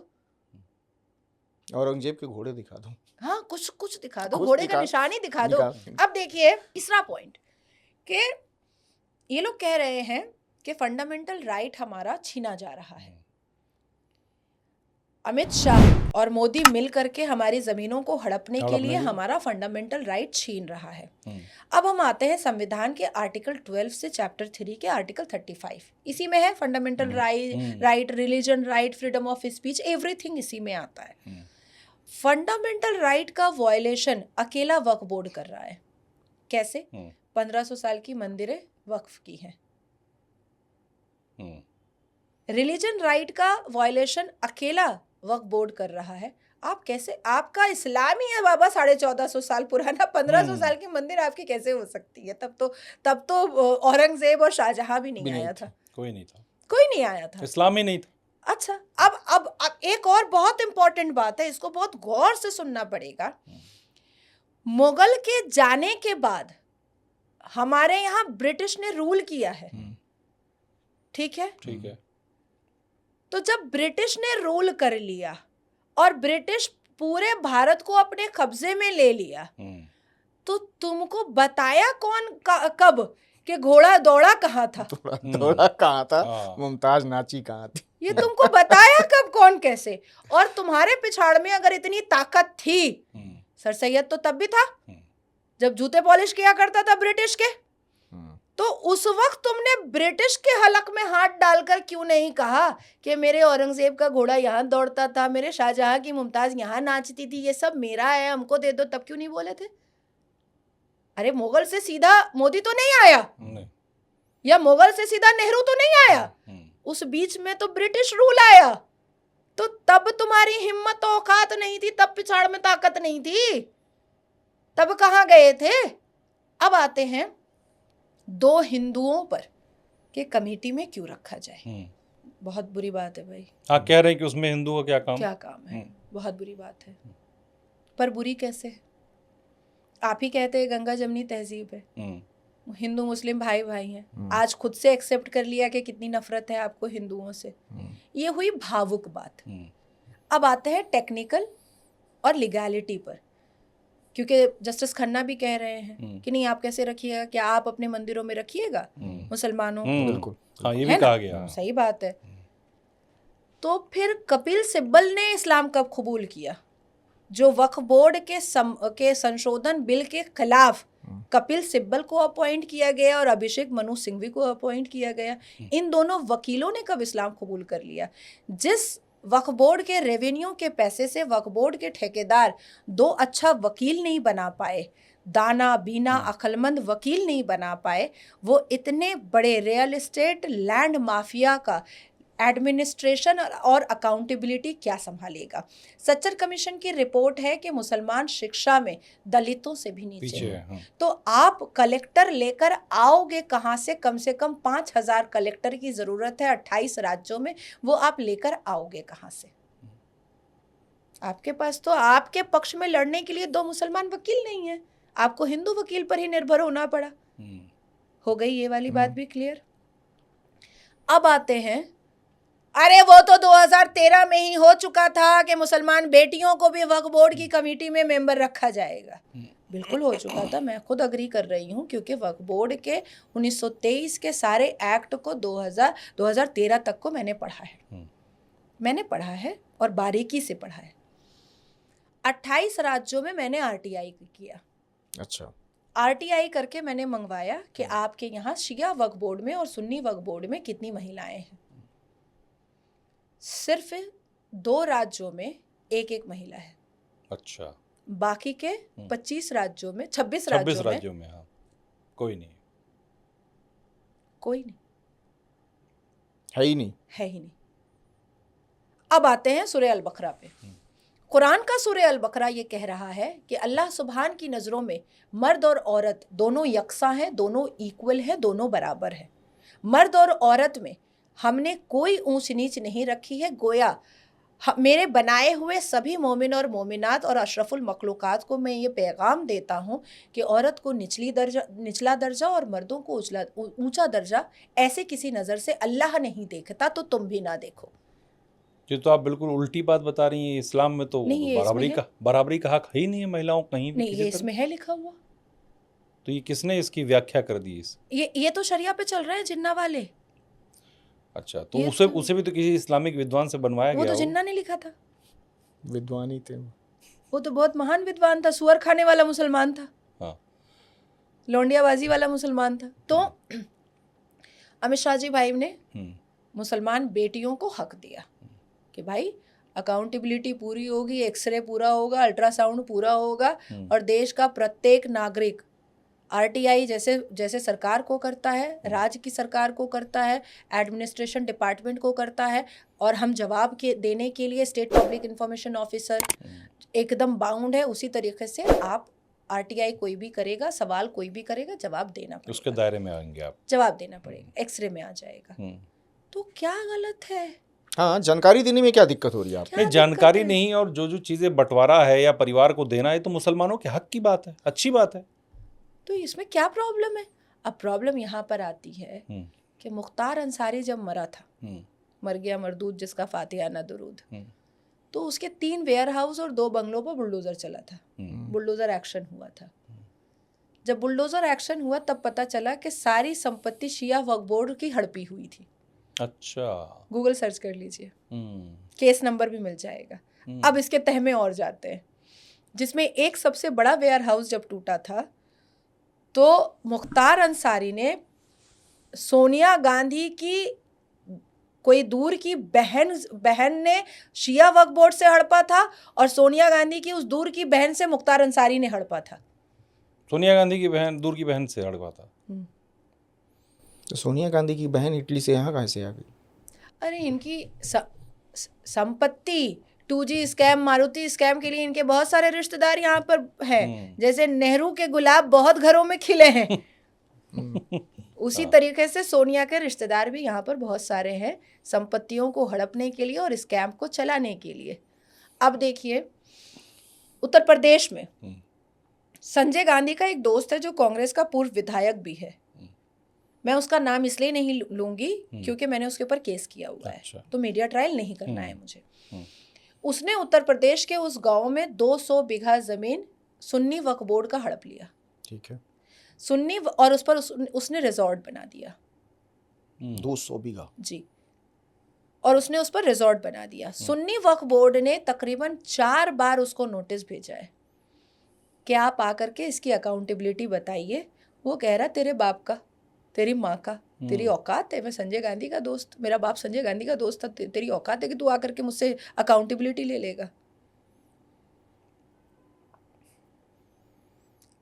औरंगजेब के घोड़े दिखा दो। हाँ, कुछ दिखा दो, कुछ घोड़े का दिखा- निशान ही दिखा दो। अब देखिए तीसरा पॉइंट कि ये लोग कह रहे हैं कि फंडामेंटल राइट हमारा छीना जा रहा है। अमित शाह और मोदी मिल करके हमारी जमीनों को हड़पने के लिए हमारा फंडामेंटल राइट छीन रहा है। अब हम आते हैं संविधान के आर्टिकल 12 से चैप्टर 3 के आर्टिकल 35। इसी में है fundamental right, religion right, freedom of speech, everything इसी में आता है। फंडामेंटल राइट का वायलेशन अकेला वक्फ बोर्ड कर रहा है। कैसे? 1500 साल की मंदिरें वक्फ की हैं। रिलीजन राइट का वायलेशन अकेला वक्फ बोर्ड कर रहा है। आप कैसे? आपका इस्लाम ही है बाबा 1450 साल पुराना, 1500 साल की मंदिर आपकी कैसे हो सकती है? तब तो औरंगजेब और शाहजहां भी नहीं आया था। कोई नहीं था, कोई नहीं आया था, इस्लाम ही नहीं था। अच्छा, अब एक और बहुत इंपॉर्टेंट बात है, इसको बहुत गौर से सुनना पड़ेगा। मुगल के जाने के बाद हमारे यहाँ ब्रिटिश ने रूल किया है, ठीक है? ठीक है। तो जब ब्रिटिश ने रूल कर लिया और ब्रिटिश पूरे भारत को अपने कब्जे में ले लिया, तो तुमको बताया कौन कब कि घोड़ा दौड़ा कहाँ था? दौड़ा कहाँ था? मुमताज नाची कहाँ थी? ये तुमको बताया कब, कौन, कैसे? और तुम्हारे पिछाड़ में अगर इतनी ताकत थी, सर सैयद तो तब भी था जब जूते पॉलिश किया करता था ब्रिटिश के। तो उस वक्त तुमने ब्रिटिश के हलक में हाथ डालकर क्यों नहीं कहा कि मेरे औरंगजेब का घोड़ा यहाँ दौड़ता था, मेरे शाहजहां की मुमताज यहाँ नाचती थी, ये सब मेरा है, हमको दे दो? तब क्यों नहीं बोले थे? अरे मुगल से सीधा मोदी तो नहीं आया नहीं। या मुगल से सीधा नेहरू तो नहीं आया, उस बीच में तो ब्रिटिश रूल आया। तो तब तुम्हारी हिम्मत औकात नहीं थी, तब पिछाड़ में ताकत नहीं थी, तब कहाँ गए थे? अब आते हैं 2 हिंदुओं पर कि कमेटी में क्यों रखा जाए। बहुत बुरी बात है भाई। हाँ, कह रहे हैं कि उसमें हिंदू का क्या काम है। बहुत बुरी बात है। पर बुरी कैसे? आप ही कहते हैं गंगा जमनी तहजीब है, हिंदू मुस्लिम भाई भाई हैं। आज खुद से एक्सेप्ट कर लिया कि कितनी नफरत है आपको हिंदुओं से। ये हुई भावुक बात। अब आते हैं टेक्निकल और लीगैलिटी पर, क्योंकि जस्टिस खन्ना भी कह रहे हैं कि नहीं आप कैसे रखिएगा, क्या आप अपने मंदिरों में रखिएगा मुसलमानों को? बिल्कुल, हाँ, ये भी कहा गया। सही बात है। तो फिर कपिल सिब्बल ने इस्लाम कब कबूल किया, जो वक्फ बोर्ड के संशोधन बिल के खिलाफ कपिल सिब्बल को अपॉइंट किया गया और अभिषेक मनु सिंघवी को अपॉइंट किया गया। इन दोनों वकीलों ने कब इस्लाम कबूल कर लिया? जिस वक्फ बोर्ड के रेवेन्यू के पैसे से वक्फ बोर्ड के ठेकेदार 2 अच्छा वकील नहीं बना पाए, दाना बीना अक्लमंद वकील नहीं बना पाए, वो इतने बड़े रियल एस्टेट लैंड माफिया का एडमिनिस्ट्रेशन और अकाउंटेबिलिटी क्या संभालेगा? सच्चर कमीशन की रिपोर्ट है कि मुसलमान शिक्षा में दलितों से भी नीचे है। हाँ। तो आप कलेक्टर लेकर आओगे कहाँ से? कम 5,000 कलेक्टर की ज़रूरत है 28 राज्यों में, वो आप लेकर आओगे कहाँ से? आपके पास तो आपके पक्ष में लड़ने के लिए 2 मुसलमान वकील नहीं है, आपको हिंदू वकील पर ही निर्भर होना पड़ा। हो गई ये वाली बात भी क्लियर। अब आते हैं, अरे वो तो 2013 में ही हो चुका था कि मुसलमान बेटियों को भी वक्फ बोर्ड की कमेटी में मेंबर रखा जाएगा। बिल्कुल हो चुका था, मैं खुद अग्री कर रही हूँ, क्योंकि वक्फ बोर्ड के 1923 के सारे एक्ट को 2013 तक को मैंने पढ़ा है और बारीकी से पढ़ा है। 28 राज्यों में मैंने RTI किया। अच्छा, RTI करके मैंने मंगवाया कि आपके यहाँ शिया वक्फ बोर्ड में और सुन्नी वक्फ बोर्ड में कितनी महिलाएं हैं। सिर्फ 2 राज्यों में एक महिला है। अच्छा, बाकी के 26 राज्यों में 26 राज्यों में हाँ, कोई नहीं, है ही नहीं। अब आते हैं सूरह अल बकरा पे। कुरान का सूरह अल बकरा ये कह रहा है कि अल्लाह सुभान की नज़रों में मर्द और औरत दोनों यकसा हैं, दोनों इक्वल हैं, दोनों बराबर हैं। मर्द और औरत में हमने कोई ऊंच नीच नहीं रखी है। गोया मेरे बनाए हुए सभी मोमिन और मोमिनात और अशरफुल मखलूकात को मैं ये पैगाम देता हूँ कि औरत को निचला दर्जा और मर्दों को ऊंचा दर्जा ऐसे किसी नज़र से अल्लाह नहीं देखता, तो तुम भी ना देखो। ये तो आप बिल्कुल उल्टी बात बता रही हैं। इस्लाम में तो बराबरी का हक है ही नहीं है महिलाओं कहीं भी। नहीं, ये इसमें है लिखा हुआ। तो ये किसने इसकी व्याख्या कर दी? ये तो शरिया पे चल रहे हैं जिन्ना वाले। अच्छा, तो उसे भी तो किसी इस्लामिक विद्वान से बनवाया गया। वो तो जिन्ना ने लिखा था, विद्वान ही थे वो तो बहुत महान विद्वान था, सुअर खाने वाला मुसलमान था। हाँ। लौंडियाबाजी वाला मुसलमान था। तो अमित शाह जी भाई ने मुसलमान बेटियों को हक दिया कि भाई अकाउंटेबिलिटी पूरी होगी, एक्सरे पूरा होगा, अल्ट्रासाउंड पूरा होगा, और देश का प्रत्येक नागरिक RTI जैसे सरकार को करता है, राज्य की सरकार को करता है, एडमिनिस्ट्रेशन डिपार्टमेंट को करता है, और हम जवाब देने के लिए स्टेट पब्लिक इंफॉर्मेशन ऑफिसर एकदम बाउंड है। उसी तरीके से आप RTI कोई भी करेगा, सवाल कोई भी करेगा, जवाब देना पड़ेगा, उसके दायरे में आएंगे आप, जवाब देना पड़ेगा, एक्सरे में आ जाएगा। तो क्या गलत है? हाँ, जानकारी देने में क्या दिक्कत हो रही है? नहीं, जानकारी नहीं, और जो चीज़ें बंटवारा है या परिवार को देना है, तो मुसलमानों के हक की बात है, अच्छी बात है। तो इसमें क्या प्रॉब्लम है? अब प्रॉब्लम यहाँ पर आती है कि मुख्तार अंसारी जब मरा था, मर गया मरदूद जिसका फातिहा ना दुरूद, तो उसके 3 वेयर हाउस और 2 बंगलों पर बुलडोजर चला था, बुलडोजर एक्शन हुआ था। जब बुलडोजर एक्शन हुआ तब पता चला कि सारी संपत्ति शिया वक्फ बोर्ड की हड़पी हुई थी। अच्छा, गूगल सर्च कर लीजिए, केस नंबर भी मिल जाएगा। अब इसके तह में और जाते हैं, जिसमें एक सबसे बड़ा वेयर हाउस जब टूटा था तो मुख्तार अंसारी ने सोनिया गांधी की कोई दूर की बहन ने शिया वक्फ बोर्ड से हड़पा था, और सोनिया गांधी की उस दूर की बहन से मुख्तार अंसारी ने हड़पा था। सोनिया गांधी की बहन दूर की बहन से हड़पा था। तो सोनिया गांधी की बहन इटली से यहाँ कैसे आ गई? अरे इनकी संपत्ति 2G स्कैम, मारुति स्कैम के लिए इनके बहुत सारे रिश्तेदार यहाँ पर हैं। जैसे नेहरू के गुलाब बहुत घरों में खिले हैं, उसी तरीके से सोनिया के रिश्तेदार भी यहाँ पर बहुत सारे हैं, संपत्तियों को हड़पने के लिए और स्कैम को चलाने के लिए। अब देखिए, उत्तर प्रदेश में संजय गांधी का एक दोस्त है जो कांग्रेस का पूर्व विधायक भी है। मैं उसका नाम इसलिए नहीं लूंगी क्योंकि मैंने उसके ऊपर केस किया हुआ है, तो मीडिया ट्रायल नहीं करना है मुझे। उसने उत्तर प्रदेश के उस गांव में 200 बीघा जमीन सुन्नी वक्फ बोर्ड का हड़प लिया। ठीक है, सुन्नी, और उस पर उसने रिजॉर्ट बना दिया। 200 बीघा जी, और उसने उस पर रिजॉर्ट बना दिया। सुन्नी वक्फ बोर्ड ने तकरीबन 4 बार उसको नोटिस भेजा है कि आप आकर के इसकी अकाउंटेबिलिटी बताइए। वो कह रहा तेरे बाप का, तेरी माँ का, तेरी औकात है? मैं संजय गांधी का दोस्त, मेरा बाप संजय गांधी का दोस्त था, तेरी औकात है कि तू आकर के मुझसे अकाउंटेबिलिटी ले लेगा?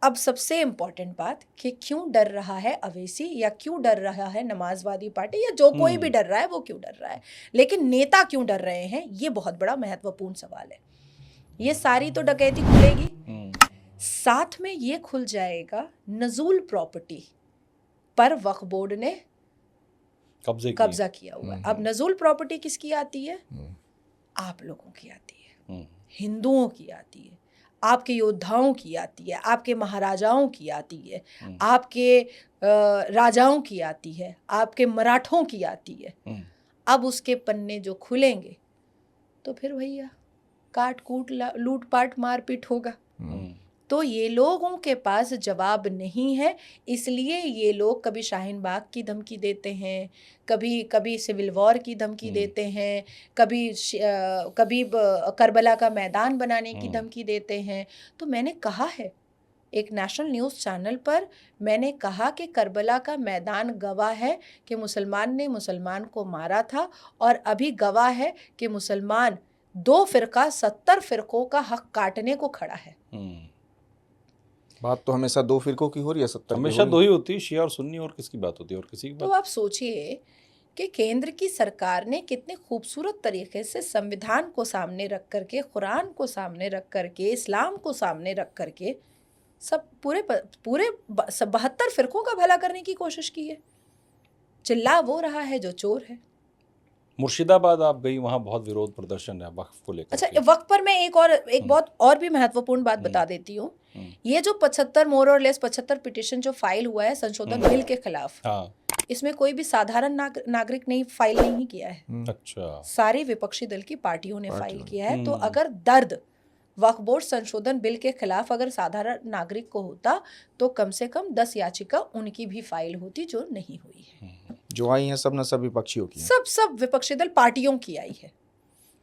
अब सबसे इम्पोर्टेंट बात कि क्यों डर रहा है अवैसी, या क्यों डर रहा है नमाजवादी पार्टी, या जो कोई भी डर रहा है वो क्यों डर रहा है, लेकिन नेता क्यों डर रहे हैं, ये बहुत बड़ा महत्वपूर्ण सवाल है। ये सारी तो डकैती खुलेगी, साथ में ये खुल जाएगा नजूल प्रॉपर्टी पर वक्फ बोर्ड ने कब्जा किया हुआ है। अब नजूल प्रॉपर्टी किसकी आती है? आप लोगों की आती है, हिंदुओं की आती है, आपके योद्धाओं की आती है, आपके महाराजाओं की आती है, आपके राजाओं की आती है, आपके मराठों की आती है। अब उसके पन्ने जो खुलेंगे तो फिर भैया काट कूट लूट पाट मारपीट होगा। तो ये लोगों के पास जवाब नहीं है, इसलिए ये लोग कभी शाहीन बाग की धमकी देते हैं, कभी सिविल वॉर की धमकी देते हैं, कभी करबला का मैदान बनाने की धमकी देते हैं। तो मैंने कहा है एक नेशनल न्यूज़ चैनल पर, मैंने कहा कि करबला का मैदान गवाह है कि मुसलमान ने मुसलमान को मारा था, और अभी गवाह है कि मुसलमान 2 फिरका 70 फिरकों का हक काटने को खड़ा है। बात तो हमेशा 2 फिरकों की हो रही है, 70 हमेशा 2 ही होती है, शिया और सुन्नी, और किसकी बात होती है और किसी की तो बात? आप सोचिए कि केंद्र की सरकार ने कितने खूबसूरत तरीके से संविधान को सामने रख करके, कुरान को सामने रख करके, इस्लाम को सामने रख करके सब पूरे 72 फिरकों का भला करने की कोशिश की है। चिल्ला वो रहा है जो चोर है। मुर्शिदाबाद आप गई, वहाँ बहुत विरोध प्रदर्शन है वक्फ को लेकर। अच्छा, वक्त पर मैं एक बहुत और भी महत्वपूर्ण बात बता देती हूँ। ये जो 75 मोर और लेस 75 पिटिशन जो फाइल हुआ है संशोधन बिल के खिलाफ, इसमें कोई भी साधारण नागरिक नहीं फाइल नहीं किया है। अच्छा, सारी विपक्षी दल की पार्टियों ने फाइल किया है। तो अगर दर्द वक्फ बोर्ड संशोधन बिल के खिलाफ अगर साधारण नागरिक को होता तो कम से कम 10 याचिका उनकी भी फाइल होती, जो नहीं हुई है। जो आई हैं सब न सब विपक्षियों की हैं। सब विपक्षी दल पार्टियों की आई है।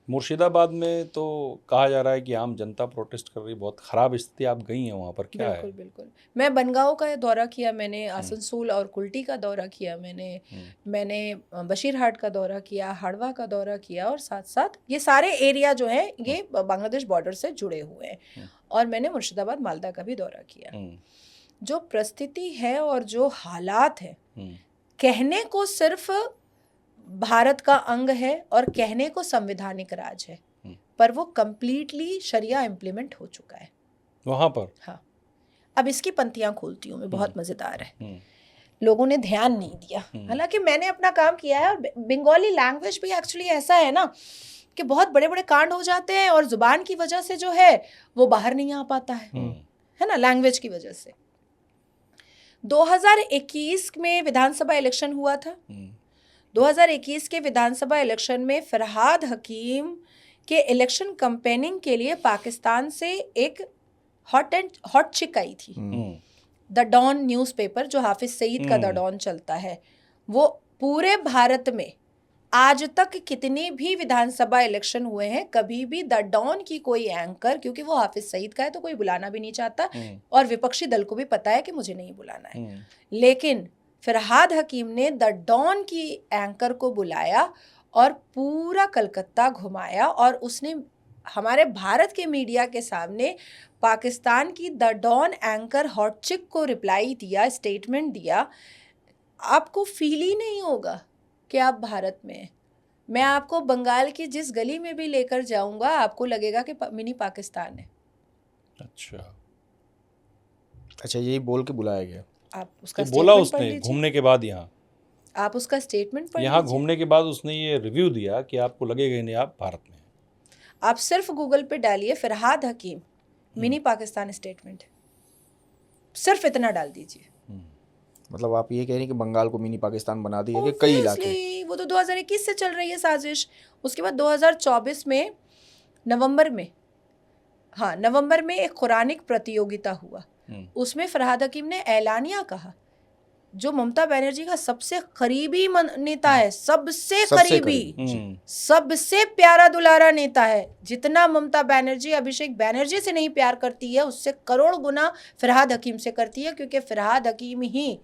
मुर्शिदाबाद में तो कहा जा रहा है कि आम जनता प्रोटेस्ट कर रही, बहुत खराब स्थिति। आप गई हैं वहाँ पर, क्या है? बिल्कुल। मैं बनगांव का दौरा किया, मैंने आसनसोल और कुल्टी का दौरा किया, मैंने बशीरहाट का दौरा किया, हाड़वा का दौरा किया, और साथ साथ ये सारे एरिया जो हैं ये बांग्लादेश बॉर्डर से जुड़े हुए हैं। और मैंने मुर्शिदाबाद मालदा का भी दौरा किया। जो परिस्थिति है और जो हालात है, कहने को सिर्फ भारत का अंग है और कहने को संवैधानिक राज है, पर वो कंप्लीटली शरिया इम्प्लीमेंट हो चुका है वहाँ पर। हाँ, अब इसकी पंक्तियां खोलती हूँ मैं, बहुत मज़ेदार है। लोगों ने ध्यान नहीं दिया, हालांकि मैंने अपना काम किया है। और बंगाली लैंग्वेज भी एक्चुअली ऐसा है ना कि बहुत बड़े बड़े कांड हो जाते हैं और जुबान की वजह से जो है वो बाहर नहीं आ पाता है ना, लैंग्वेज की वजह से। 2021 में विधानसभा इलेक्शन हुआ था। 2021 के विधानसभा इलेक्शन में फरहाद हकीम के इलेक्शन कैंपेनिंग के लिए पाकिस्तान से एक हॉट चिक आई थी। द डॉन न्यूज़पेपर, जो हाफिज सईद का द डॉन चलता है, वो पूरे भारत में आज तक कितने भी विधानसभा इलेक्शन हुए हैं, कभी भी द डॉन की कोई एंकर, क्योंकि वो हाफिज सईद का है तो कोई बुलाना भी नहीं चाहता, और विपक्षी दल को भी पता है कि मुझे नहीं बुलाना है, लेकिन फरहाद हकीम ने द डॉन की एंकर को बुलाया और पूरा कलकत्ता घुमाया, और उसने हमारे भारत के मीडिया के सामने पाकिस्तान की द डॉन एंकर हॉट चिक को रिप्लाई दिया, स्टेटमेंट दिया। आपको फील ही नहीं होगा कि आप भारत में हैं। मैं आपको बंगाल की जिस गली में भी लेकर जाऊंगा, आपको लगेगा कि मिनी पाकिस्तान है। अच्छा, यही बोल के बुलाया गया। आप उसका तो बोला उसने घूमने के बाद, यहाँ आप उसका स्टेटमेंट पढ़ यहाँ घूमने के बाद उसने ये रिव्यू दिया कि आपको लगेगा नहीं आप भारत में हैं। आप सिर्फ गूगल पे डालिए फरहाद हकीम मिनी पाकिस्तान स्टेटमेंट, सिर्फ इतना डाल दीजिए। मतलब आप ये कह रही हैं कि बंगाल को मिनी पाकिस्तान बना दिया कि कई इलाके? वो तो 2021 से चल रही है साजिश। उसके बाद 2024 में नवंबर में एक कुरानिक प्रतियोगिता हुआ। उसमें फरहाद हकीम ने ऐलानिया कहा, जो ममता बनर्जी का सबसे करीबी नेता है, सबसे सबसे करीबी, सबसे प्यारा दुलारा नेता है। जितना ममता बनर्जी अभिषेक बनर्जी से नहीं प्यार करती है, उससे करोड़ गुना फरहाद हकीम से करती है, क्योंकि फरहाद हकीम ही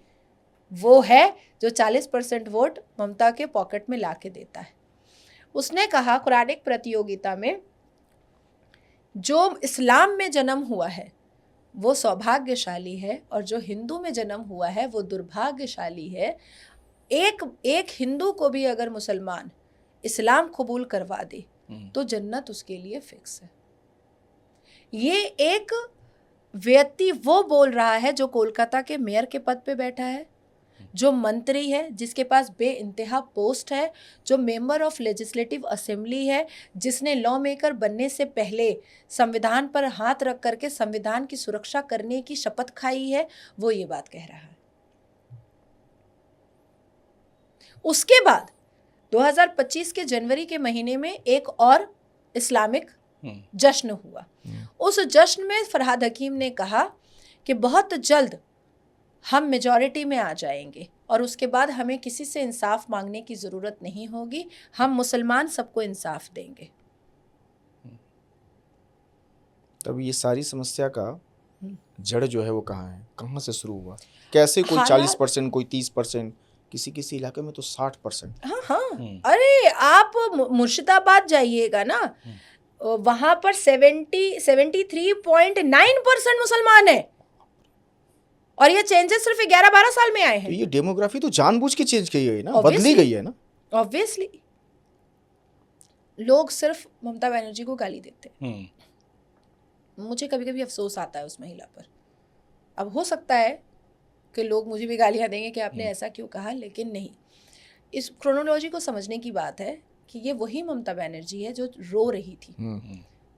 वो है जो 40% वोट ममता के पॉकेट में ला के देता है। उसने कहा कुरानिक प्रतियोगिता में जो इस्लाम में जन्म हुआ है वो सौभाग्यशाली है, और जो हिंदू में जन्म हुआ है वो दुर्भाग्यशाली है। एक हिंदू को भी अगर मुसलमान इस्लाम कबूल करवा दे तो जन्नत उसके लिए फिक्स है। ये एक व्यक्ति वो बोल रहा है जो कोलकाता के मेयर के पद पे बैठा है, जो मंत्री है, जिसके पास बेइंतहा पोस्ट है, जो मेंबर ऑफ लेजिस्लेटिव असेंबली है, जिसने लॉ मेकर बनने से पहले संविधान पर हाथ रख करके संविधान की सुरक्षा करने की शपथ खाई है, वो ये बात कह रहा है। उसके बाद 2025 के जनवरी के महीने में एक और इस्लामिक जश्न हुआ। उस जश्न में फरहाद हकीम ने कहा कि बहुत जल्द हम मेजॉरिटी में आ जाएंगे और उसके बाद हमें किसी से इंसाफ मांगने की ज़रूरत नहीं होगी, हम मुसलमान सबको इंसाफ देंगे। तब ये सारी समस्या का जड़ जो है वो कहाँ है, कहाँ से शुरू हुआ, कैसे कोई 40%, कोई 30%, किसी किसी इलाके में तो 60%। हाँ, अरे आप मुर्शिदाबाद जाइएगा ना, वहाँ पर 73.9% मुसलमान है, और ये चेंजेस सिर्फ 11-12 साल में आए हैं। तो ये डेमोग्राफी तो जानबूझ के चेंज की गई ना, बदली गई है ना। ऑब्वियसली लोग सिर्फ ममता बनर्जी को गाली देते हैं। मुझे कभी कभी अफसोस आता है उस महिला पर। अब हो सकता है कि लोग मुझे भी गालियां देंगे कि आपने ऐसा क्यों कहा, लेकिन नहीं, इस क्रोनोलॉजी को समझने की बात है कि ये वही ममता बनर्जी है जो रो रही थी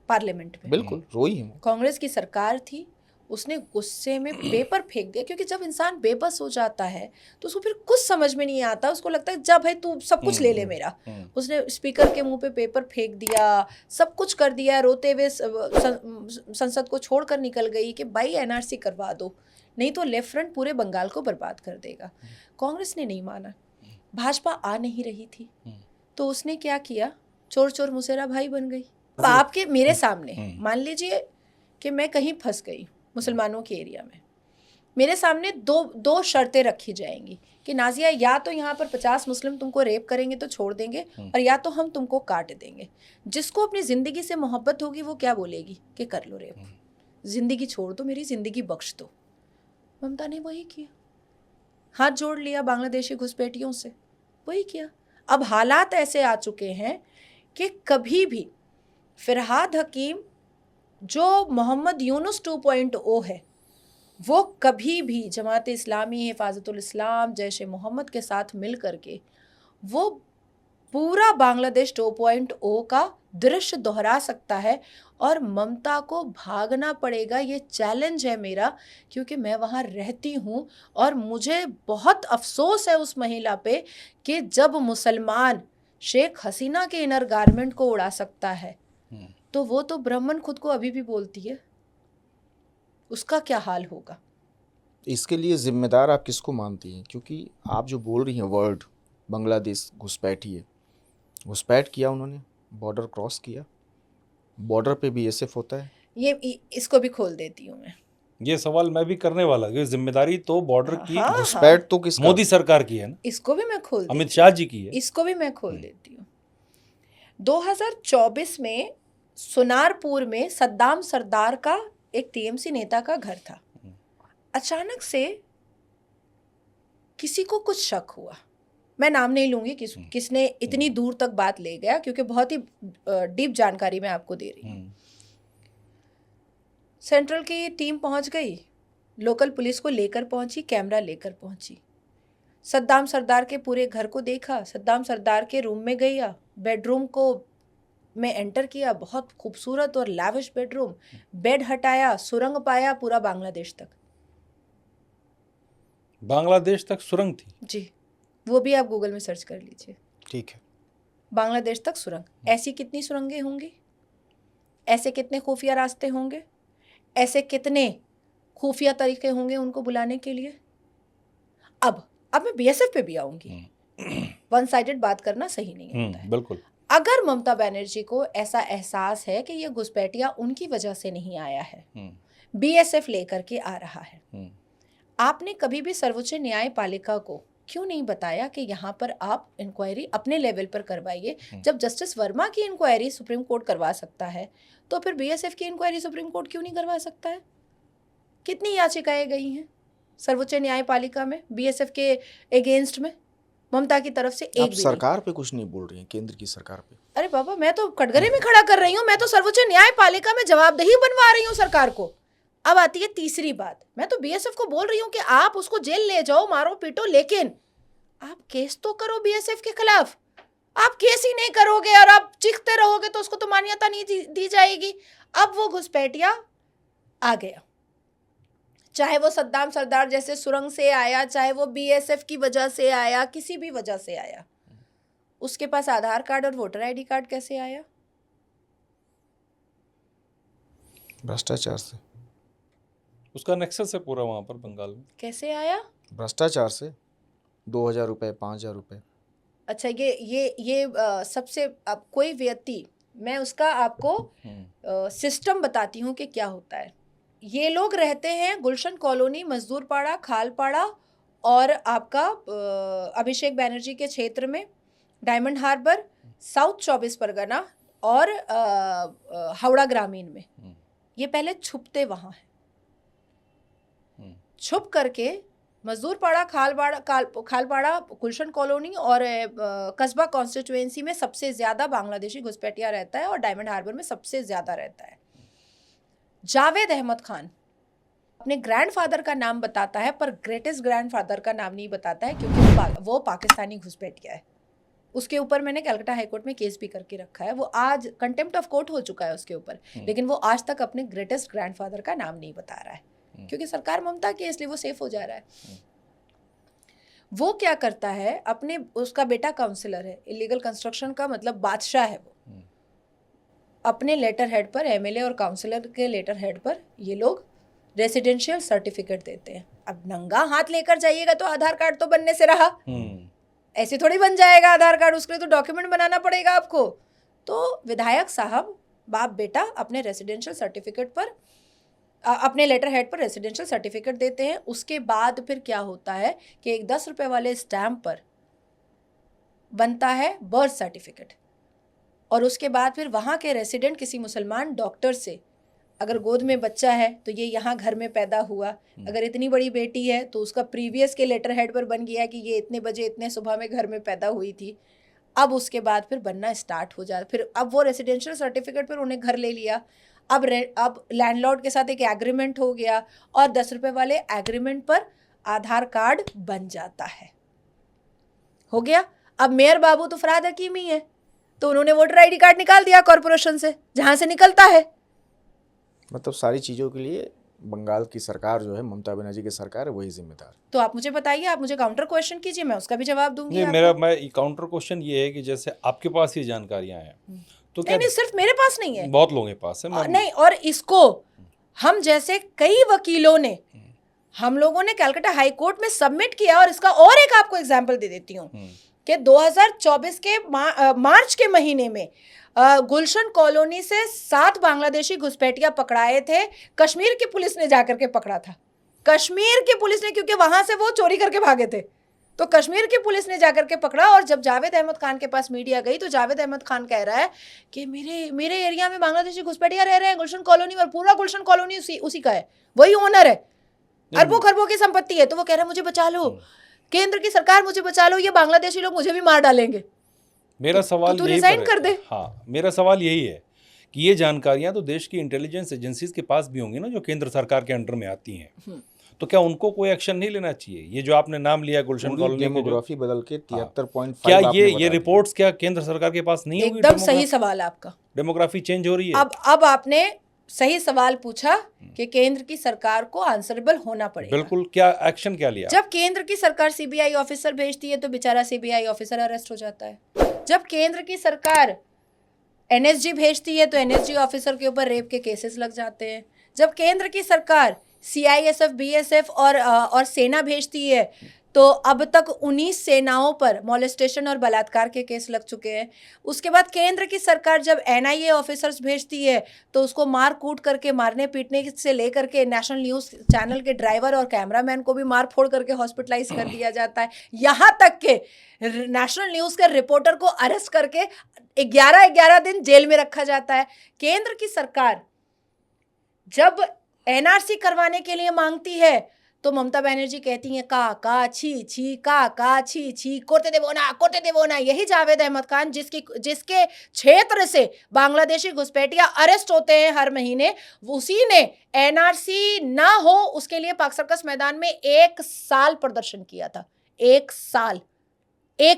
पार्लियामेंट में। बिल्कुल रोई है। कांग्रेस की सरकार थी, उसने गुस्से में पेपर फेंक दिया, क्योंकि जब इंसान बेबस हो जाता है तो उसको फिर कुछ समझ में नहीं आता, उसको लगता है जब भाई तू सब कुछ ले ले मेरा। उसने स्पीकर के मुंह पे पेपर फेंक दिया, सब कुछ कर दिया, रोते हुए संसद को छोड़कर निकल गई कि भाई एनआरसी करवा दो, नहीं तो लेफ्ट फ्रंट पूरे बंगाल को बर्बाद कर देगा। कांग्रेस ने नहीं माना, भाजपा आ नहीं रही थी, तो उसने क्या किया, चोर चोर मुसेरा भाई बन गई। आपके मेरे सामने मान लीजिए कि मैं कहीं फंस गई मुसलमानों के एरिया में, मेरे सामने दो शर्तें रखी जाएंगी कि नाजिया, या तो यहाँ पर 50 मुस्लिम तुमको रेप करेंगे तो छोड़ देंगे, और या तो हम तुमको काट देंगे। जिसको अपनी ज़िंदगी से मोहब्बत होगी वो क्या बोलेगी कि कर लो रेप, ज़िंदगी छोड़ दो, मेरी ज़िंदगी बख्श दो। ममता ने वही किया, हाथ जोड़ लिया बांग्लादेशी घुसपैठियों से, वही किया। अब हालात ऐसे आ चुके हैं कि कभी भी फरहाद हकीम जो मोहम्मद यूनुस 2.0 है, वो कभी भी जमात इस्लामी, हिफाजतुल इस्लाम, जैश ए मोहम्मद के साथ मिल करके वो पूरा बांग्लादेश 2.0 का दृश्य दोहरा सकता है, और ममता को भागना पड़ेगा। ये चैलेंज है मेरा, क्योंकि मैं वहाँ रहती हूँ और मुझे बहुत अफसोस है उस महिला पे कि जब मुसलमान शेख हसीना के इनर गारमेंट को उड़ा सकता है, तो वो तो ब्राह्मण खुद को अभी भी बोलती है, उसका क्या हाल होगा। इसके लिए जिम्मेदार आप किसको मानती हैं? क्योंकि आप जो बोल रही हैं वर्ड बांग्लादेश घुसपैठी है, घुसपैठ किया उन्होंने, बॉर्डर क्रॉस किया, बॉर्डर पे भी एसएफ होता है। ये इसको भी खोल देती हूँ मैं, ये सवाल मैं भी करने वाला, ये जिम्मेदारी तो बॉर्डर की घुसपैठ तो किसका? मोदी सरकार की है ना, इसको भी मैं खोल, अमित शाह जी की है, इसको भी मैं खोल देती हूँ। 2024 में सुनारपुर में सद्दाम सरदार का एक टीएमसी नेता का घर था। अचानक से किसी को कुछ शक हुआ, मैं नाम नहीं लूंगी किसने इतनी दूर तक बात ले गया, क्योंकि बहुत ही डीप जानकारी मैं आपको दे रही हूँ। सेंट्रल की टीम पहुंच गई, लोकल पुलिस को लेकर पहुंची, कैमरा लेकर पहुंची, सद्दाम सरदार के पूरे घर को देखा, सद्दाम सरदार के रूम में गया, बेडरूम को में एंटर किया, बहुत खूबसूरत और लाविश बेडरूम, बेड हटाया, सुरंग पाया पूरा बांग्लादेश तक। बांग्लादेश तक सुरंग थी जी, वो भी आप गूगल में सर्च कर लीजिए, ठीक है। बांग्लादेश तक सुरंग। ऐसी कितनी सुरंगें होंगी, ऐसे कितने खुफिया रास्ते होंगे, ऐसे कितने खुफिया तरीके होंगे उनको बुलाने के लिए। अब मैं बीएसएफ पे भी आऊंगी। वन साइडेड बात करना सही नहीं होता है। बिल्कुल। अगर ममता बनर्जी को ऐसा एहसास है कि ये घुसपैठिया उनकी वजह से नहीं आया है, बीएसएफ लेकर के आ रहा है, आपने कभी भी सर्वोच्च न्यायपालिका को क्यों नहीं बताया कि यहाँ पर आप इंक्वायरी अपने लेवल पर करवाइए? जब जस्टिस वर्मा की इंक्वायरी सुप्रीम कोर्ट करवा सकता है तो फिर बीएसएफ की इंक्वायरी सुप्रीम कोर्ट क्यों नहीं करवा सकता है? कितनी याचिकाएं गई हैं सर्वोच्च न्यायपालिका में बीएसएफ के अगेंस्ट में ममता की तरफ से? आप सरकार पे कुछ नहीं बोल रही हैं, केंद्र की सरकार पे। अरे बाबा, मैं तो कटघरे में खड़ा कर रही हूँ, मैं तो सर्वोच्च न्यायपालिका में जवाबदेही बनवा रही हूँ सरकार को। अब आती है तीसरी बात, मैं तो बीएसएफ को बोल रही हूँ कि आप उसको जेल ले जाओ, मारो पीटो, लेकिन आप केस तो करो बीएसएफ के खिलाफ। आप केस ही नहीं करोगे और आप चीखते रहोगे तो उसको तो मान्यता नहीं दी जाएगी। अब वो घुसपैठिया आ गया, चाहे वो सद्दाम सरदार जैसे सुरंग से आया, चाहे वो बीएसएफ की वजह से आया, किसी भी वजह से आया, उसके पास आधार कार्ड और वोटर आईडी कार्ड कैसे आया? भ्रष्टाचार से। उसका नेक्सस है पूरा वहाँ पर बंगाल में। कैसे आया? भ्रष्टाचार से। 2,000 रुपये, 5,000 रुपये। अच्छा, ये सबसे, अब कोई व्यक्ति, मैं उसका आपको सिस्टम बताती हूँ कि क्या होता है। ये लोग रहते हैं गुलशन कॉलोनी, मजदूरपाड़ा, खालपाड़ा और आपका अभिषेक बैनर्जी के क्षेत्र में, डायमंड हार्बर, साउथ 24 परगना और हावड़ा ग्रामीण में। ये पहले छुपते वहाँ हैं, छुप करके मजदूरपाड़ा, खालपाड़ा, गुलशन कॉलोनी और कस्बा कॉन्स्टिट्यूएंसी में सबसे ज़्यादा बांग्लादेशी घुसपैठिया रहता है और डायमंड हार्बर में सबसे ज़्यादा रहता है। जावेद अहमद खान अपने ग्रैंडफादर का नाम बताता है पर ग्रेटेस्ट ग्रैंडफादर का नाम नहीं बताता है, क्योंकि वो पाकिस्तानी घुसपैठिया है। उसके ऊपर मैंने कलकत्ता हाईकोर्ट में केस भी करके रखा है। वो आज कंटेम्प्ट ऑफ कोर्ट हो चुका है उसके ऊपर, लेकिन वो आज तक अपने ग्रेटेस्ट ग्रैंडफादर का नाम नहीं बता रहा है, क्योंकि सरकार ममता की है, इसलिए वो सेफ हो जा रहा है। वो क्या करता है, अपने, उसका बेटा काउंसिलर है, इलीगल कंस्ट्रक्शन का मतलब बादशाह है वो। अपने लेटर हेड पर, एमएलए और काउंसिलर के लेटर हेड पर ये लोग रेसिडेंशियल सर्टिफिकेट देते हैं। अब नंगा हाथ लेकर जाइएगा तो आधार कार्ड तो बनने से रहा, ऐसे थोड़ी बन जाएगा आधार कार्ड, उसके लिए तो डॉक्यूमेंट बनाना पड़ेगा आपको। तो विधायक साहब, बाप बेटा, अपने रेसिडेंशियल सर्टिफिकेट पर, अपने लेटर हेड पर रेसिडेंशियल सर्टिफिकेट देते हैं। उसके बाद फिर क्या होता है कि एक 10 रुपये वाले स्टैम्प पर बनता है बर्थ सर्टिफिकेट, और उसके बाद फिर वहाँ के रेसिडेंट किसी मुसलमान डॉक्टर से, अगर गोद में बच्चा है तो ये यहाँ घर में पैदा हुआ, अगर इतनी बड़ी बेटी है तो उसका प्रीवियस के लेटर हेड पर बन गया कि ये इतने बजे इतने सुबह में घर में पैदा हुई थी। अब उसके बाद फिर बनना स्टार्ट हो जाता, फिर अब वो रेसिडेंशियल सर्टिफिकेट पर उन्हें घर ले लिया। अब लैंडलॉर्ड के साथ एक एग्रीमेंट हो गया और 10 रुपये वाले एग्रीमेंट पर आधार कार्ड बन जाता है। हो गया। अब मेयर बाबू तो फराद हकीम ही है, तो उन्होंने वोटर आईडी कार्ड निकाल दिया कॉर्पोरेशन से, जहां से निकलता है। मतलब सारी चीज़ों के लिए बंगाल की सरकार जो है, ममता बनर्जी की सरकार है, वही जिम्मेदार। तो आप मुझे बताइए, आप मुझे काउंटर क्वेश्चन कीजिए, मैं उसका भी जवाब दूंगी। नहीं, मैं काउंटर क्वेश्चन ये है कि जैसे आपके पास ये जानकारियां हैं तो क्या? नहीं, सिर्फ मेरे पास नहीं है, बहुत लोगों के पास है। नहीं, और इसको हम जैसे कई वकीलों ने, हम लोगों ने कलकत्ता हाई कोर्ट में सबमिट किया। और इसका और एक आपको एग्जांपल दे देती हूँ कि 2024 के मार्च के महीने में गुलशन कॉलोनी से 7 बांग्लादेशी घुसपैठिया पकड़ाए थे। कश्मीर की पुलिस ने जाकर के पकड़ा था, कश्मीर की पुलिस ने, क्योंकि वहां से वो चोरी करके भागे थे, तो कश्मीर की पुलिस ने जाकर के पकड़ा। और जब जावेद अहमद खान के पास मीडिया गई तो जावेद अहमद खान कह रहा है कि मेरे एरिया में बांग्लादेशी घुसपैठिया रह रहे हैं गुलशन कॉलोनी, और पूरा गुलशन कॉलोनी उसी का है, वही ओनर है, अरबों खरबों की संपत्ति है। तो वो कह रहा है मुझे बचा लो, केंद्र की सरकार मुझे बचा लो, ये बांग्लादेशी लोग मुझे भी मार डालेंगे। मेरा सवाल तो रिजाइन कर दे। हाँ, मेरा सवाल यही है कि ये जानकारियां तो देश की इंटेलिजेंस एजेंसीज के पास भी होंगी ना, जो केंद्र सरकार के अंडर में आती हैं। तो क्या उनको कोई एक्शन नहीं लेना चाहिए? ये जो आपने नाम लिया गुलशन कॉलोनी, डेमोग्राफी बदल के 73.5, क्या ये रिपोर्ट्स क्या केंद्र सरकार के पास नहीं होगी? एकदम सही सवाल आपका। डेमोग्राफी चेंज हो रही है। अब आपने सही सवाल पूछा कि केंद्र की सरकार को आंसरेबल होना पड़ेगा। बिल्कुल। क्या एक्शन क्या लिया? जब केंद्र की सरकार सीबीआई ऑफिसर भेजती है तो बेचारा सीबीआई ऑफिसर अरेस्ट हो जाता है। जब केंद्र की सरकार एनएसजी भेजती है तो एनएसजी ऑफिसर के ऊपर रेप के केसेस लग जाते हैं। जब केंद्र की सरकार सीआईएसएफ, बीएसएफ और सेना भेजती है तो अब तक 19 सेनाओं पर मॉलेस्टेशन और बलात्कार के केस लग चुके हैं। उसके बाद केंद्र की सरकार जब एनआईए ऑफिसर्स भेजती है तो उसको मार कूट करके, मारने पीटने से लेकर के नेशनल न्यूज़ चैनल के ड्राइवर और कैमरामैन को भी मार फोड़ करके हॉस्पिटलाइज कर दिया जाता है। यहाँ तक के नेशनल न्यूज़ के रिपोर्टर को अरेस्ट करके 11-11 दिन जेल में रखा जाता है। केंद्र की सरकार जब एनआरसी करवाने के लिए मांगती है तो ममता बनर्जी कहती हैं का छी छी का छी छी, करते देवो ना। यही जावेद अहमद खान जिसके क्षेत्र से बांग्लादेशी घुसपैठिया अरेस्ट होते हैं हर महीने, उसी ने एनआरसी ना हो उसके लिए पाक सर्कस मैदान में 1 साल प्रदर्शन किया था। 1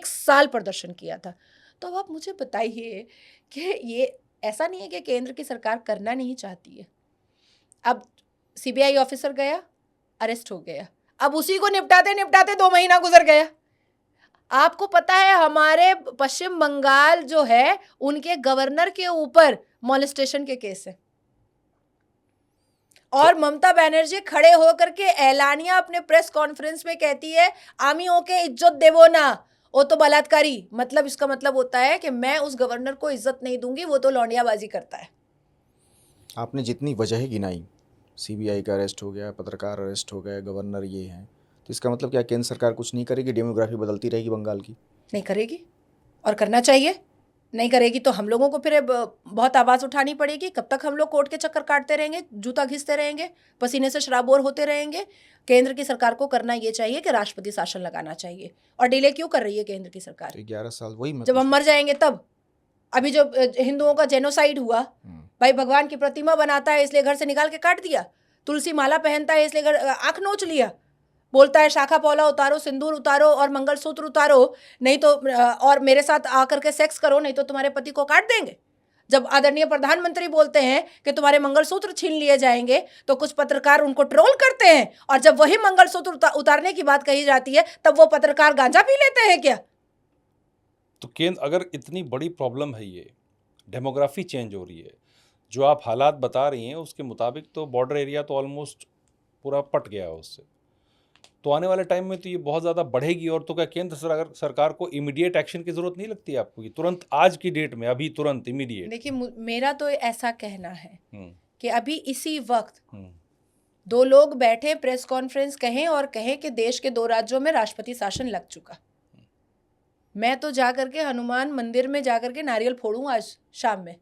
साल प्रदर्शन किया था। तो अब आप मुझे बताइए कि ये ऐसा नहीं है कि केंद्र की सरकार करना नहीं चाहती है। अब सीबीआई ऑफिसर गया, अरेस्ट हो गया, अब उसी को निपटाते निपटाते 2 महीना गुजर गया। आपको पता है हमारे पश्चिम बंगाल जो है उनके गवर्नर के ऊपर मॉलेस्टेशन के केस है, और ममता बनर्जी खड़े होकर के एलानिया अपने प्रेस कॉन्फ्रेंस में कहती है आमी ओके इज्जत देवो ना, वो तो बलात्कारी। मतलब इसका मतलब होता है कि मैं उस गवर्नर को इज्जत नहीं दूंगी, वो तो लौंडियाबाजी करता है। आपने जितनी वजह गिनाई, सीबीआई का अरेस्ट हो गया, पत्रकार अरेस्ट हो गए, गवर्नर ये हैं, तो इसका मतलब क्या केंद्र सरकार कुछ नहीं करेगी? डेमोग्राफी बदलती रहेगी बंगाल की? नहीं करेगी, और करना चाहिए। नहीं करेगी तो हम लोगों को फिर बहुत आवाज़ उठानी पड़ेगी। कब तक हम लोग कोर्ट के चक्कर काटते रहेंगे, जूता घिसते रहेंगे, पसीने से शराबोर होते रहेंगे? केंद्र की सरकार को करना ये चाहिए कि राष्ट्रपति शासन लगाना चाहिए। और डिले क्यों कर रही है केंद्र की सरकार? तो 11 साल वही जब हम मर जाएंगे तब। अभी जो हिंदुओं का जेनोसाइड हुआ, भाई भगवान की प्रतिमा बनाता है इसलिए घर से निकाल के काट दिया, तुलसी माला पहनता है इसलिए आंख नोच लिया, बोलता है शाखा पौला उतारो, सिंदूर उतारो और मंगलसूत्र उतारो, नहीं तो और मेरे साथ आकर के सेक्स करो, नहीं तो तुम्हारे पति को काट देंगे। जब आदरणीय प्रधानमंत्री बोलते हैं कि तुम्हारे मंगलसूत्र छीन लिए जाएंगे तो कुछ पत्रकार उनको ट्रोल करते हैं, और जब वही मंगलसूत्र उतारने की बात कही जाती है तब वो पत्रकार गांजा पी लेते हैं क्या? तो केंद्र, अगर इतनी बड़ी प्रॉब्लम है, ये डेमोग्राफी चेंज हो रही है, जो आप हालात बता रही हैं उसके मुताबिक तो बॉर्डर एरिया तो ऑलमोस्ट पूरा पट गया है उससे, तो आने वाले टाइम में तो ये बहुत ज़्यादा बढ़ेगी। और तो क्या केंद्र सरकार को इमीडिएट एक्शन की ज़रूरत नहीं लगती है आपको कि तुरंत आज की डेट में अभी तुरंत इमीडिएट? देखिए मेरा तो ऐसा कहना है कि अभी इसी वक्त 2 लोग बैठे प्रेस कॉन्फ्रेंस कहें और कहें कि देश के 2 राज्यों में राष्ट्रपति शासन लग चुका, मैं तो जाकर के हनुमान मंदिर में जाकर के नारियल फोड़ूं आज शाम में।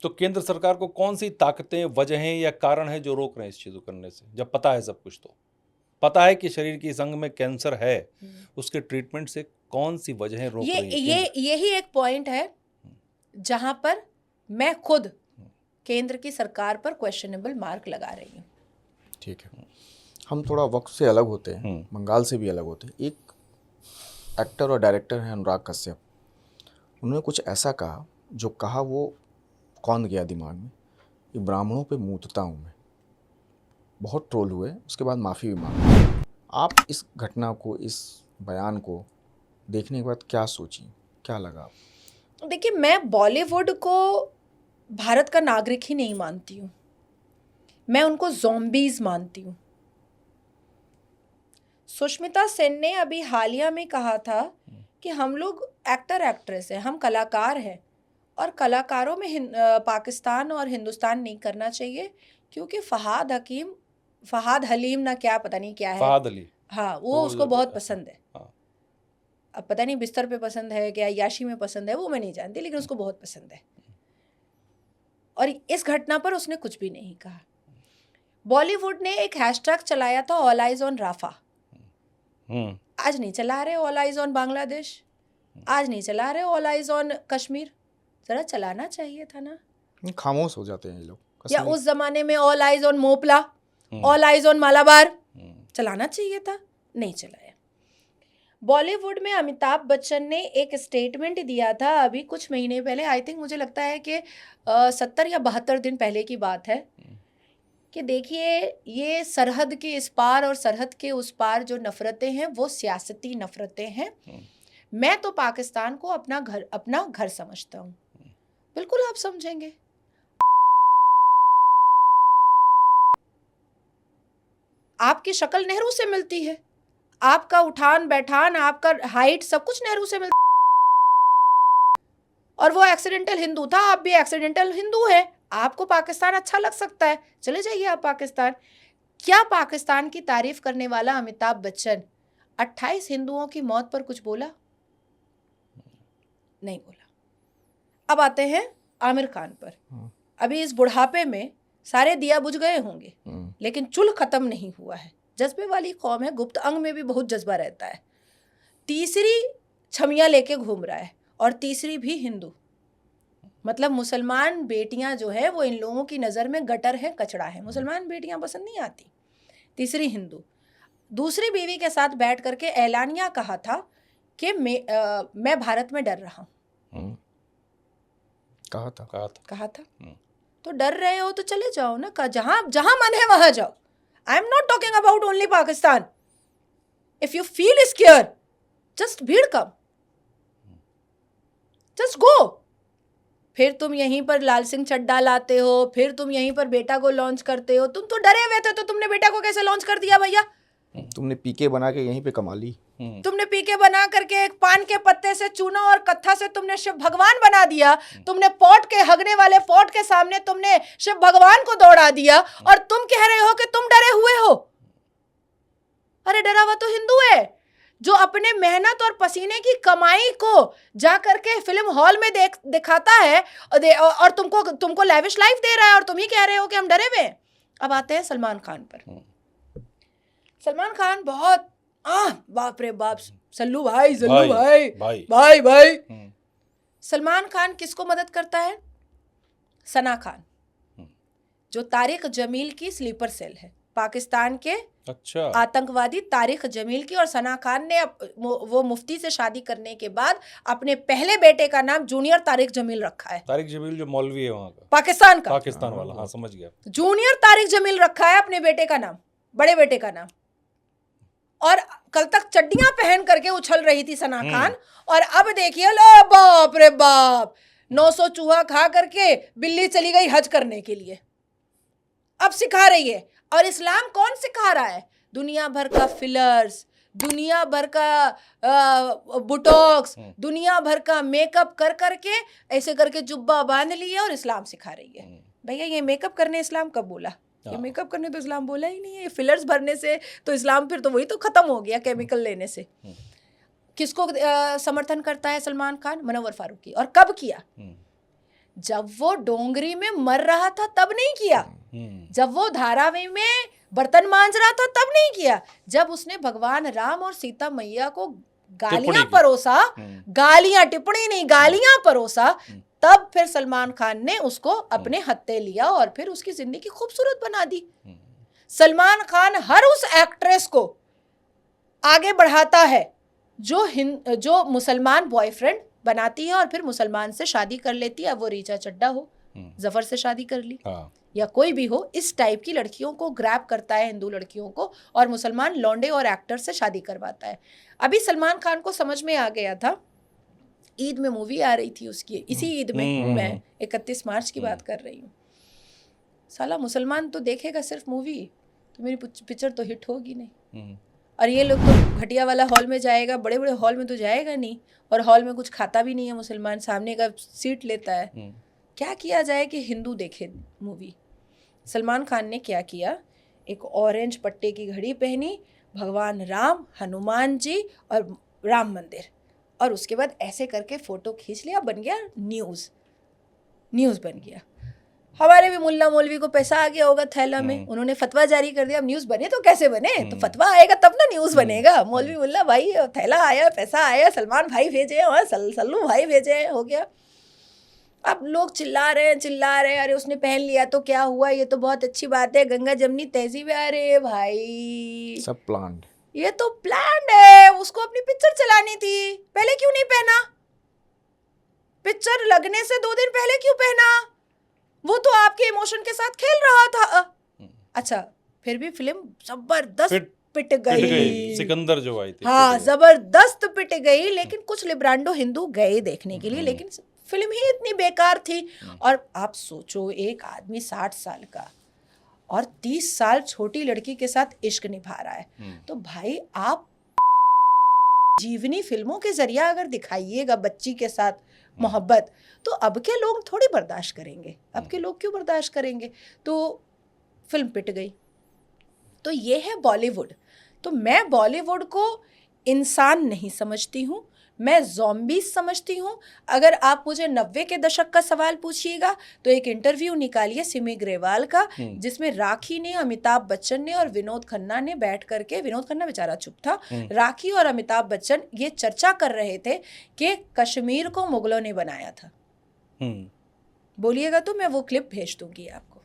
तो केंद्र सरकार को कौन सी ताकतें, वजहें या कारण है जो रोक रहे हैं इस चीज़ को करने से? जब पता है सब कुछ, तो पता है कि शरीर की संग में कैंसर है, उसके ट्रीटमेंट से कौन सी वजहें रोक रही हैं? यही एक पॉइंट है जहां पर मैं खुद केंद्र की सरकार पर क्वेश्चनेबल मार्क लगा रही हूँ। ठीक है, हम थोड़ा वक्त से अलग होते हैं, बंगाल से भी अलग होते हैं। एक एक्टर और डायरेक्टर हैं अनुराग कश्यप, उन्होंने कुछ ऐसा कहा, जो कहा वो कौन गया दिमाग में, कि ब्राह्मणों पे मूतता हूँ मैं। बहुत ट्रोल हुए, उसके बाद माफ़ी भी मांगी। आप इस घटना को, इस बयान को देखने के बाद क्या सोची, क्या लगा? देखिए, मैं बॉलीवुड को भारत का नागरिक ही नहीं मानती हूँ, मैं उनको ज़ॉम्बीज़ मानती हूँ। सुष्मिता सेन ने अभी हालिया में कहा था कि हम लोग एक्टर एक्ट्रेस हैं, हम कलाकार हैं, और कलाकारों में पाकिस्तान और हिंदुस्तान नहीं करना चाहिए, क्योंकि फहाद हलीम ना क्या पता नहीं क्या है, फहाद अली, हाँ, वो उसको बहुत पसंद है। अब पता नहीं बिस्तर पे पसंद है क्या, याशी में पसंद है, वो मैं नहीं जानती, लेकिन उसको बहुत पसंद है। और इस घटना पर उसने कुछ भी नहीं कहा। बॉलीवुड ने एक हैशटैग चलाया था, ऑल आइज ऑन राफा। आज नहीं चला रहे ऑल आइज ऑन बांग्लादेश, आज नहीं चला रहे ऑल आइज ऑन कश्मीर। जरा चलाना चाहिए था ना, खामोश हो जाते हैं ये लोग। या उस जमाने में all eyes on Moplah, all eyes on Malabar चलाना चाहिए था, नहीं चलाया। बॉलीवुड में अमिताभ बच्चन ने एक स्टेटमेंट दिया था अभी कुछ महीने पहले, आई थिंक मुझे लगता है कि 70 या 72 दिन पहले की बात है, कि देखिए ये सरहद के इस पार और सरहद के उस पार जो नफ़रतें हैं वो सियासती नफ़रतें हैं। मैं तो पाकिस्तान को अपना घर समझता हूँ। बिल्कुल आप समझेंगे। आपकी शक्ल नेहरू से मिलती है, आपका उठान बैठान, आपका हाइट, सब कुछ नेहरू से मिलता। और वो एक्सीडेंटल हिंदू था, आप भी एक्सीडेंटल हिंदू हैं। आपको पाकिस्तान अच्छा लग सकता है, चले जाइए आप पाकिस्तान। क्या पाकिस्तान की तारीफ करने वाला अमिताभ बच्चन 28 हिंदुओं की मौत पर कुछ बोला? नहीं बोला। अब आते हैं आमिर खान पर। अभी इस बुढ़ापे में सारे दिया बुझ गए होंगे, लेकिन चुल खत्म नहीं हुआ है। जज्बे वाली कौम है, गुप्त अंग में भी बहुत जज्बा रहता है। तीसरी छमिया लेके घूम रहा है, और तीसरी भी हिंदू। मतलब मुसलमान बेटियां जो है वो इन लोगों की नज़र में गटर है, कचड़ा है। मुसलमान बेटियां पसंद नहीं आती। तीसरी हिंदू। दूसरी बीवी के साथ बैठ करके ऐलानिया कहा था कि मैं भारत में डर रहा हूँ। कहा था। तो डर रहे हो तो चले जाओ ना, जहां जहां मन है वहां जाओ। I am not talking about only Pakistan. If you feel square, just भीड़ कम, जस्ट गो। फिर तुम यहीं पर लाल सिंह चड्ढा लाते हो, फिर तुम यहीं पर बेटा को लॉन्च करते हो। तुम तो डरे हुए थे, तो तुमने बेटा को कैसे लॉन्च कर दिया भैया? तुमने पीके बना के यहीं पे कमा ली। तुमने पीके बना करके एक पान के पत्ते से, चूना और कत्था से तुमने शिव भगवान बना दिया। तुमने पॉट के हगने वाले पॉट के सामने तुमने शिव भगवान को दौड़ा दिया, और तुम कह रहे हो कि तुम डरे हुए हो। अरे डरा हुआ तो हिंदू है, जो अपने मेहनत और पसीने की कमाई को जा करके फिल्म हॉल में दिखाता है, और तुमको लैविश लाइफ दे रहा है, और तुम ही कह रहे हो कि हम डरे हुए। अब आते हैं सलमान खान पर। सलमान खान बहुत बाप रे बाप, सल्लू भाई, जल्लू भाई। सलमान खान किसको मदद करता है? सना खान, जो तारिक जमील की स्लीपर सेल है, पाकिस्तान के अच्छा आतंकवादी तारिक जमील की। और सना खान ने वो मुफ्ती से शादी करने के बाद अपने पहले बेटे का नाम जूनियर तारिक जमील रखा है। तारिक जमील जो मौलवी है वहाँ का, पाकिस्तान वाला, हाँ समझ गया। जूनियर तारिक जमील रखा है अपने बेटे का नाम, बड़े बेटे का नाम। और कल तक चड्डियां पहन करके उछल रही थी सना खान, और अब देखिए, लो बाप रे बाप, 900 चूहा खा करके बिल्ली चली गई हज करने के लिए। अब सिखा रही है। और इस्लाम कौन सिखा रहा है? दुनिया भर का फिलर्स, दुनिया भर का बुटॉक्स, दुनिया भर का मेकअप कर करके ऐसे करके जुब्बा बांध लिया और इस्लाम सिखा रही है। भैया ये मेकअप करने इस्लाम कब बोला? ये मेकअप करने तो इस्लाम बोला ही नहीं है। ये फिलर्स भरने से तो इस्लाम फिर तो वही तो खत्म हो गया, केमिकल लेने से। किसको समर्थन करता है सलमान खान? मनोवर फारूकी। और कब किया? जब वो डोंगरी में मर रहा था तब नहीं किया, जब वो धारावी में बर्तन मांज रहा था तब नहीं किया, जब उसने भगवान राम और सीता मैया को गालियां परोसा, गालियां, टिप्पणी नहीं, गालियां परोसा, तब फिर सलमान खान ने उसको अपने हत्थे लिया और फिर उसकी जिंदगी खूबसूरत बना दी। सलमान खान हर उस एक्ट्रेस को आगे बढ़ाता है जो मुसलमान बॉयफ्रेंड बनाती है और फिर मुसलमान से शादी कर लेती है। अब वो रीचा चड्ढा हो, जफर से शादी कर ली, या कोई भी हो, इस टाइप की लड़कियों को ग्रैब करता है, हिंदू लड़कियों को, और मुसलमान लौंडे और एक्टर से शादी करवाता है। अभी सलमान खान को समझ में आ गया था, ईद में मूवी आ रही थी उसकी, इसी ईद में, मैं 31 मार्च की बात कर रही हूँ। साला मुसलमान तो देखेगा सिर्फ मूवी, तो मेरी पिक्चर तो हिट होगी नहीं। और ये लोग तो घटिया वाला हॉल में जाएगा, बड़े बड़े हॉल में तो जाएगा नहीं, और हॉल में कुछ खाता भी नहीं है मुसलमान, सामने का सीट लेता है। क्या किया जाए कि हिंदू देखे मूवी? सलमान खान ने क्या किया, एक ऑरेंज पट्टे की घड़ी पहनी, भगवान राम, हनुमान जी और राम मंदिर, और उसके बाद ऐसे करके फ़ोटो खींच लिया, बन गया न्यूज़ बन गया। हमारे भी मुल्ला मौलवी को पैसा आ गया होगा थैला में, उन्होंने फतवा जारी कर दिया। अब न्यूज़ बने तो कैसे बने? तो फतवा आएगा तब ना न्यूज़ बनेगा। मौलवी मुल्ला भाई, थैला आया, पैसा आया, सलमान भाई भेजे, और सल्लू भाई भेजे, हो गया। अब लोग चिल्ला रहे हैं, अरे उसने पहन लिया तो क्या हुआ, ये तो बहुत अच्छी बात है, गंगा जमनी तहजीब है। अरे भाई सब प्लान्ड, ये तो प्लान्ड है। उसको अपनी पिक्चर चलानी थी, पहले क्यों नहीं पहना? पिक्चर लगने से 2 दिन पहले क्यों पहना? वो तो आपके इमोशन के साथ खेल रहा था। अच्छा, फिर भी फिल्म जबरदस्त पिट गई। सिकंदर जो आई थी, हाँ जबरदस्त पिट गई। लेकिन कुछ लिब्रांडो हिंदू गए देखने के लिए, लेकिन फिल्म ही इतनी बेकार थी। और आप सोचो, एक आदमी 60 साल का और 30 साल छोटी लड़की के साथ इश्क निभा रहा है, तो भाई आप जीवनी फिल्मों के जरिया अगर दिखाइएगा बच्ची के साथ मोहब्बत, तो अब के लोग थोड़ी बर्दाश्त करेंगे, अब के लोग क्यों बर्दाश्त करेंगे? तो फिल्म पिट गई। तो ये है बॉलीवुड। तो मैं बॉलीवुड को इंसान नहीं समझती हूँ, मैं ज़ॉम्बीज समझती हूँ। अगर आप मुझे 90 के दशक का सवाल पूछिएगा तो एक इंटरव्यू निकालिए सिमी ग्रेवाल का, जिसमें राखी ने, अमिताभ बच्चन ने और विनोद खन्ना ने बैठ करके, विनोद खन्ना बेचारा चुप था, राखी और अमिताभ बच्चन ये चर्चा कर रहे थे कि कश्मीर को मुगलों ने बनाया था। बोलिएगा तो मैं वो क्लिप भेज दूंगी आपको।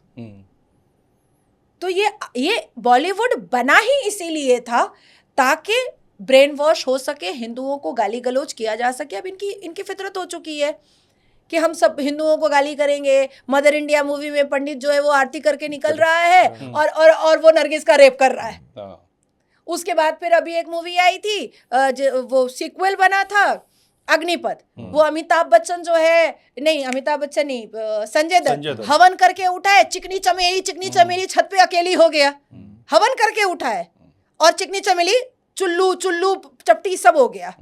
तो ये बॉलीवुड बना ही इसीलिए था ताकि ब्रेन वॉश हो सके, हिंदुओं को गाली गलौज किया जा सके। अब इनकी फितरत हो चुकी है कि हम सब हिंदुओं को गाली करेंगे। मदर इंडिया मूवी में पंडित जो है वो आरती करके निकल रहा है और वो नरगिस का रेप कर रहा है। उसके बाद फिर अभी एक मूवी आई थी, वो सीक्वल बना था अग्निपथ, वो अमिताभ बच्चन जो है, नहीं अमिताभ बच्चन नहीं, संजय दत्त हवन करके उठा है, चिकनी चमेली छत पे अकेली हो गया, हवन करके उठा है और चिकनी चमेली चुल्लू चपटी सब हो गया।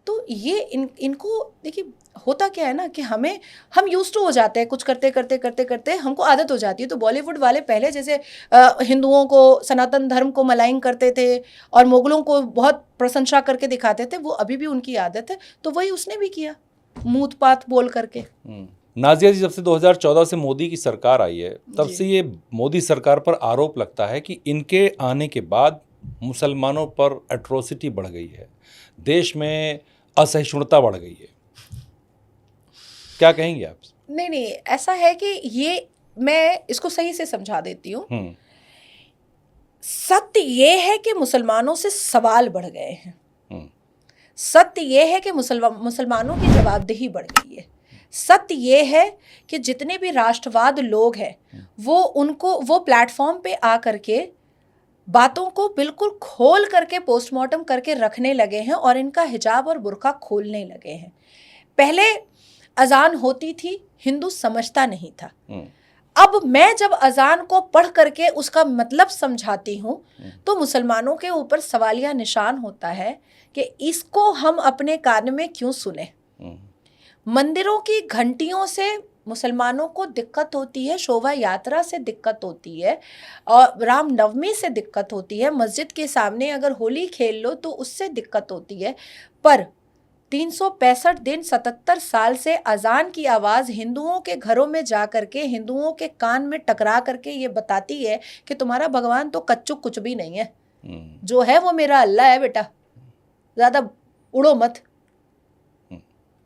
तो ये इनको देखिए, होता क्या है ना कि हम यूज टू हो जाते हैं, कुछ करते करते हमको आदत हो जाती है। तो बॉलीवुड वाले पहले जैसे हिंदुओं को, सनातन धर्म को मलाइन करते थे और मुगलों को बहुत प्रशंसा करके दिखाते थे, वो अभी भी उनकी आदत है। तो वही उसने भी किया, मूत पात बोल करके। नाजिया जी, जब से 2014 से मोदी की सरकार आई है, तब से ये मोदी सरकार पर आरोप लगता है कि इनके आने के बाद मुसलमानों पर एट्रोसिटी बढ़ गई है, देश में असहिष्णुता बढ़ गई है। क्या कहेंगे आप? नहीं, ऐसा है कि ये, मैं इसको सही से समझा देती हूँ। सत्य ये है कि मुसलमानों से सवाल बढ़ गए हैं। सत्य ये है कि मुसलमानों की जवाबदेही बढ़ गई है। सत्य ये है कि जितने भी राष्ट्रवाद लोग हैं वो प्लेटफॉर्म पे आ करके बातों को बिल्कुल खोल करके पोस्टमार्टम करके रखने लगे हैं और इनका हिजाब और बुर्का खोलने लगे हैं। पहले अजान होती थी, हिंदू समझता नहीं था। अब मैं जब अजान को पढ़ करके उसका मतलब समझाती हूँ तो मुसलमानों के ऊपर सवालिया निशान होता है कि इसको हम अपने कान में क्यों सुने। मंदिरों की घंटियों से मुसलमानों को दिक्कत होती है, शोभा यात्रा से दिक्कत होती है और रामनवमी से दिक्कत होती है, मस्जिद के सामने अगर होली खेल लो तो उससे दिक्कत होती है। पर 365 दिन 77 साल से अजान की आवाज़ हिंदुओं के घरों में जा करके, हिंदुओं के कान में टकरा करके ये बताती है कि तुम्हारा भगवान तो कच्चू कुछ भी नहीं है, जो है वो मेरा अल्लाह है बेटा, ज़्यादा उड़ो मत।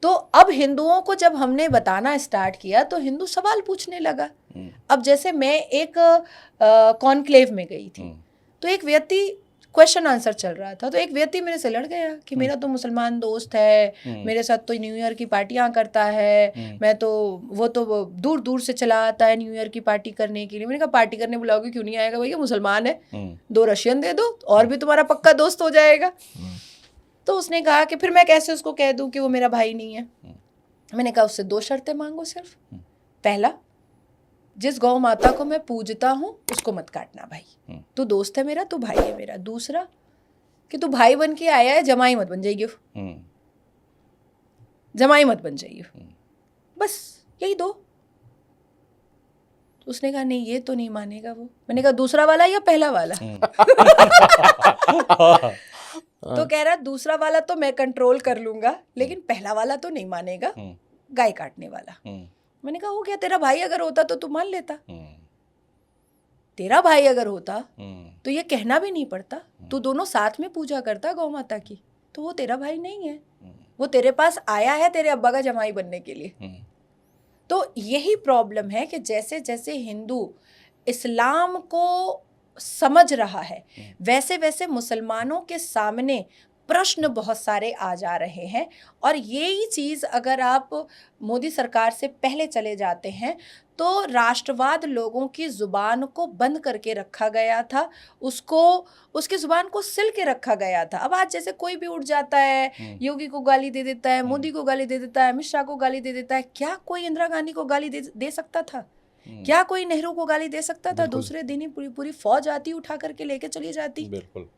तो अब हिंदुओं को जब हमने बताना स्टार्ट किया तो हिंदू सवाल पूछने लगा। अब जैसे मैं एक कॉन्क्लेव में गई थी तो एक व्यक्ति, क्वेश्चन आंसर चल रहा था, तो एक व्यक्ति मेरे से लड़ गया कि मेरा तो मुसलमान दोस्त है, मेरे साथ तो न्यू ईयर की पार्टियां करता है, मैं तो वो तो दूर दूर से चला आता है न्यू ईयर की पार्टी करने के लिए। मैंने कहा पार्टी करने बुलाओगे, क्यों नहीं आएगा भैया, मुसलमान है, 2 रशियन दे दो और भी तुम्हारा पक्का दोस्त हो जाएगा। तो उसने कहा कि फिर मैं कैसे उसको कह दूं कि वो मेरा भाई नहीं है। मैंने कहा उससे 2 शर्तें मांगो सिर्फ। पहला, जिस गौ माता को मैं पूजता हूँ उसको मत काटना भाई, तू दोस्त है मेरा, तू भाई है मेरा। दूसरा कि तू भाई बन के आया है, जमाई मत बन जाइयो, जमाई मत बन जाइयो, बस यही 2। उसने कहा नहीं ये तो नहीं मानेगा वो। मैंने कहा दूसरा वाला या पहला वाला? तो कह रहा दूसरा वाला तो मैं कंट्रोल कर लूंगा लेकिन पहला वाला तो नहीं मानेगा, गाय काटने वाला। मैंने कहा हो गया, तेरा भाई अगर होता तो तू मान लेता, तेरा भाई अगर होता तो ये कहना भी नहीं पड़ता, तू दोनों साथ में पूजा करता गौ माता की, तो वो तेरा भाई नहीं है, वो तेरे पास आया है तेरे अब्बा का जमाई बनने के लिए। तो यही प्रॉब्लम है कि जैसे जैसे हिंदू इस्लाम को समझ रहा है वैसे वैसे मुसलमानों के सामने प्रश्न बहुत सारे आ जा रहे हैं। और यही चीज़ अगर आप मोदी सरकार से पहले चले जाते हैं तो राष्ट्रवाद लोगों की ज़ुबान को बंद करके रखा गया था, उसकी ज़ुबान को सिल के रखा गया था। अब आज जैसे कोई भी उठ जाता है, योगी को गाली दे देता है, मोदी को गाली दे देता है, अमित शाह को गाली दे देता है। क्या कोई इंदिरा गांधी को गाली दे सकता था? क्या कोई नेहरू को गाली दे सकता था? दूसरे दिन ही पूरी फौज आती, उठा करके लेके चली जाती। बिल्कुल।